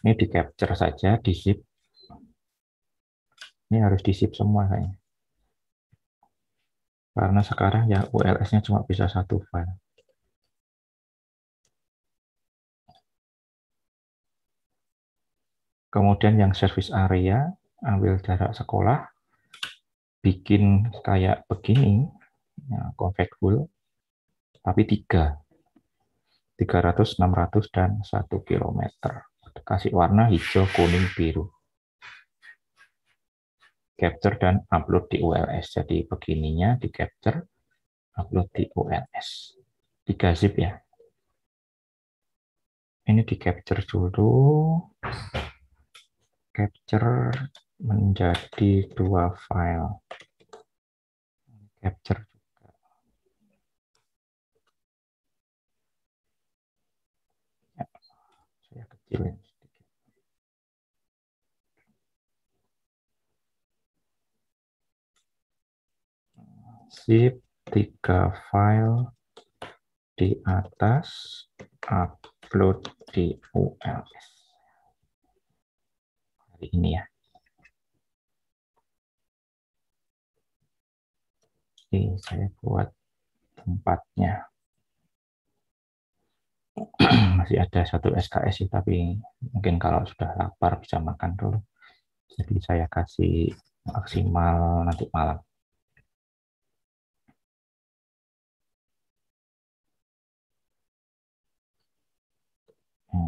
Ini di capture saja, di zip. Ini harus di zip semua kayaknya. Karena sekarang ya ULS-nya cuma bisa 1 file. Kemudian yang service area, ambil jarak sekolah, bikin kayak begini, ya, config full, tapi 300, 600, dan 1 km. Kasih warna hijau, kuning, biru. Capture dan upload di ULS. Jadi begininya di capture, upload di ULS. 3 zip ya. Ini di capture dulu. Capture menjadi 2 file. Capture juga. Ya, saya kecilin sedikit. Zip 3 file di atas, upload di ULS. Hari ini ya. Oke, saya buat tempatnya. Masih ada 1 SKS sih, tapi mungkin kalau sudah lapar bisa makan dulu. Jadi saya kasih maksimal nanti malam.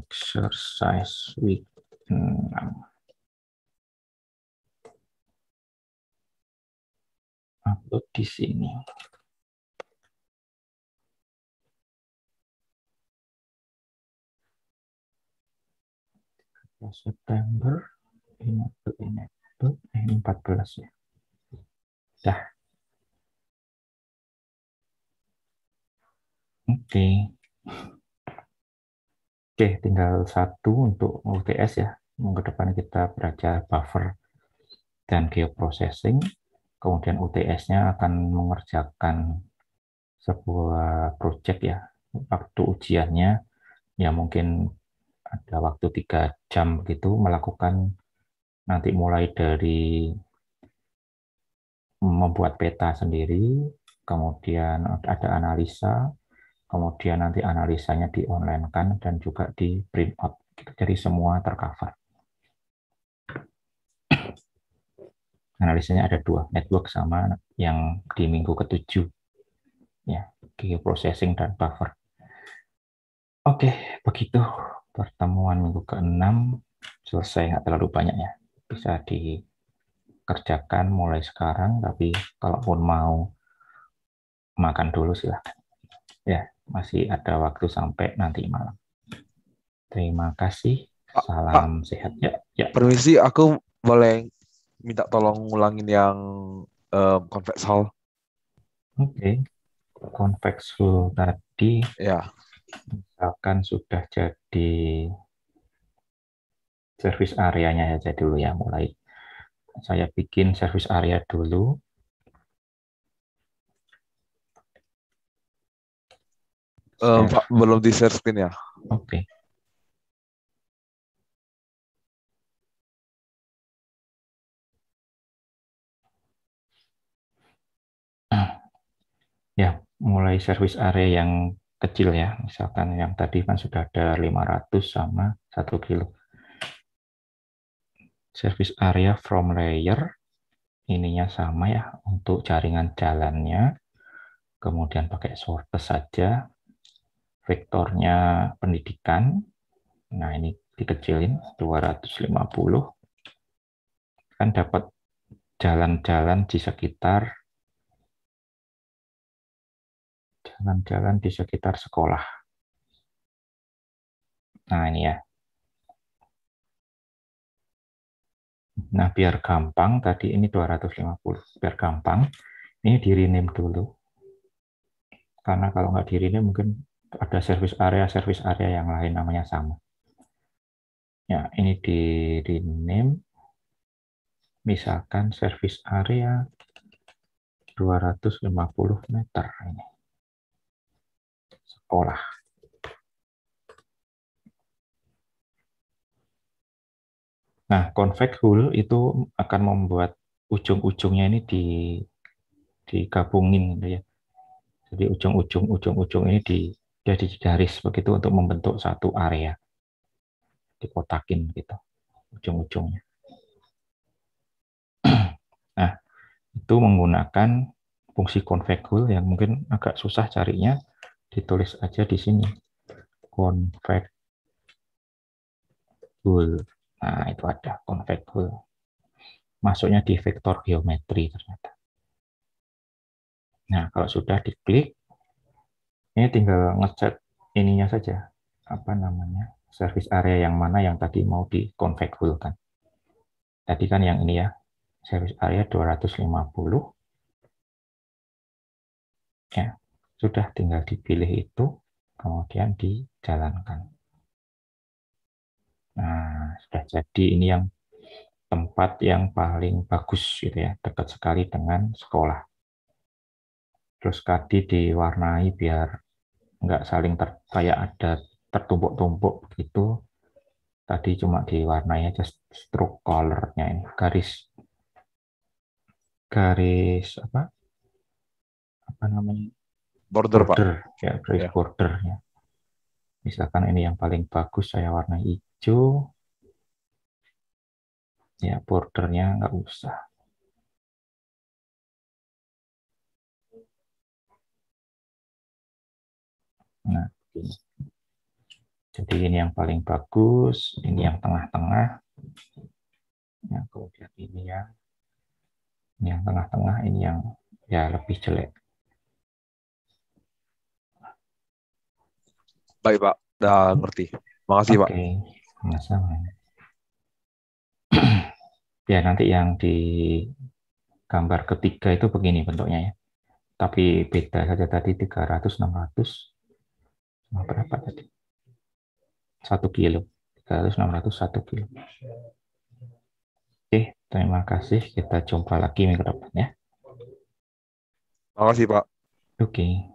Exercise week 6. Upload di sini. September, enable, ini 14 ya. Dah. Oke. Oke, tinggal 1 untuk UTS ya. Minggu depan kita belajar buffer dan geoprocessing. Kemudian UTS-nya akan mengerjakan sebuah project ya. Waktu ujiannya ya mungkin ada waktu 3 jam begitu, melakukan nanti mulai dari membuat peta sendiri, kemudian ada analisa, kemudian nanti analisanya di online kan dan juga di print out. Jadi semua tercover. Analisanya ada 2, network sama yang di minggu ke-7. Ya, geoprocessing dan buffer. Oke, begitu pertemuan minggu ke-6 selesai, nggak terlalu banyak ya. Bisa dikerjakan mulai sekarang, tapi kalaupun mau makan dulu silahkan. Ya, masih ada waktu sampai nanti malam. Terima kasih. Salam sehat. Ya. Permisi, aku boleh minta tolong ngulangin yang convex hull. Oke. Convex hull tadi Ya. misalkan sudah jadi service area-nya saja dulu ya, mulai saya bikin service area dulu. Pak, belum di share screen ya. Oke. Ya, mulai service area yang kecil ya. Misalkan yang tadi kan sudah ada 500 sama 1 kilo. Service area from layer, ininya sama ya untuk jaringan jalannya. Kemudian pakai sorted saja. Vektornya pendidikan. Nah, ini dikecilin 250. kan dapat jalan-jalan di sekitar sekolah. Nah, ini ya. Nah, biar gampang, tadi ini 250. Biar gampang, ini di-rename dulu. Karena kalau nggak di-rename, mungkin ada service area yang lain namanya sama. Ya, ini di-rename. Misalkan service area 250 meter ini. Sekolah. Nah, config hul itu akan membuat ujung-ujungnya ini digabungin gitu ya. Jadi ujung-ujung ini jadi garis begitu untuk membentuk satu area. Dikotakin gitu ujung-ujungnya. Nah, itu menggunakan fungsi config hul yang mungkin agak susah carinya, ditulis aja di sini. Config hul. Nah, itu ada config hul. Masuknya di vektor geometri ternyata. Nah, kalau sudah diklik, ini tinggal ngeset ininya saja, apa namanya, service area yang mana yang tadi mau dikonfigurkan. Tadi kan yang ini ya, service area 250. Ya, sudah tinggal dipilih itu, kemudian dijalankan. Nah, sudah jadi ini yang tempat yang paling bagus gitu ya, dekat sekali dengan sekolah. Terus tadi diwarnai biar nggak saling kayak ada tertumpuk-tumpuk begitu. Tadi cuma diwarnai aja stroke color-nya ini, garis apa namanya, Border, Pak. Ya, garis bordernya. Misalkan ini yang paling bagus saya warna hijau, ya bordernya nggak usah. Nah, ini. Jadi ini yang paling bagus, ini yang tengah-tengah, ya, kemudian ini yang tengah-tengah, ini yang ya lebih jelek. Baik, Pak. Udah ngerti. Makasih, Pak. Oke, sama. Ya, nanti yang di gambar ketiga itu begini bentuknya ya. Tapi beda saja tadi 300, 600. Sama berapa tadi? 1 kilo. 300, 600, 1 kilo. Oke, terima kasih. Kita jumpa lagi minggu depan ya. Makasih, Pak. Oke.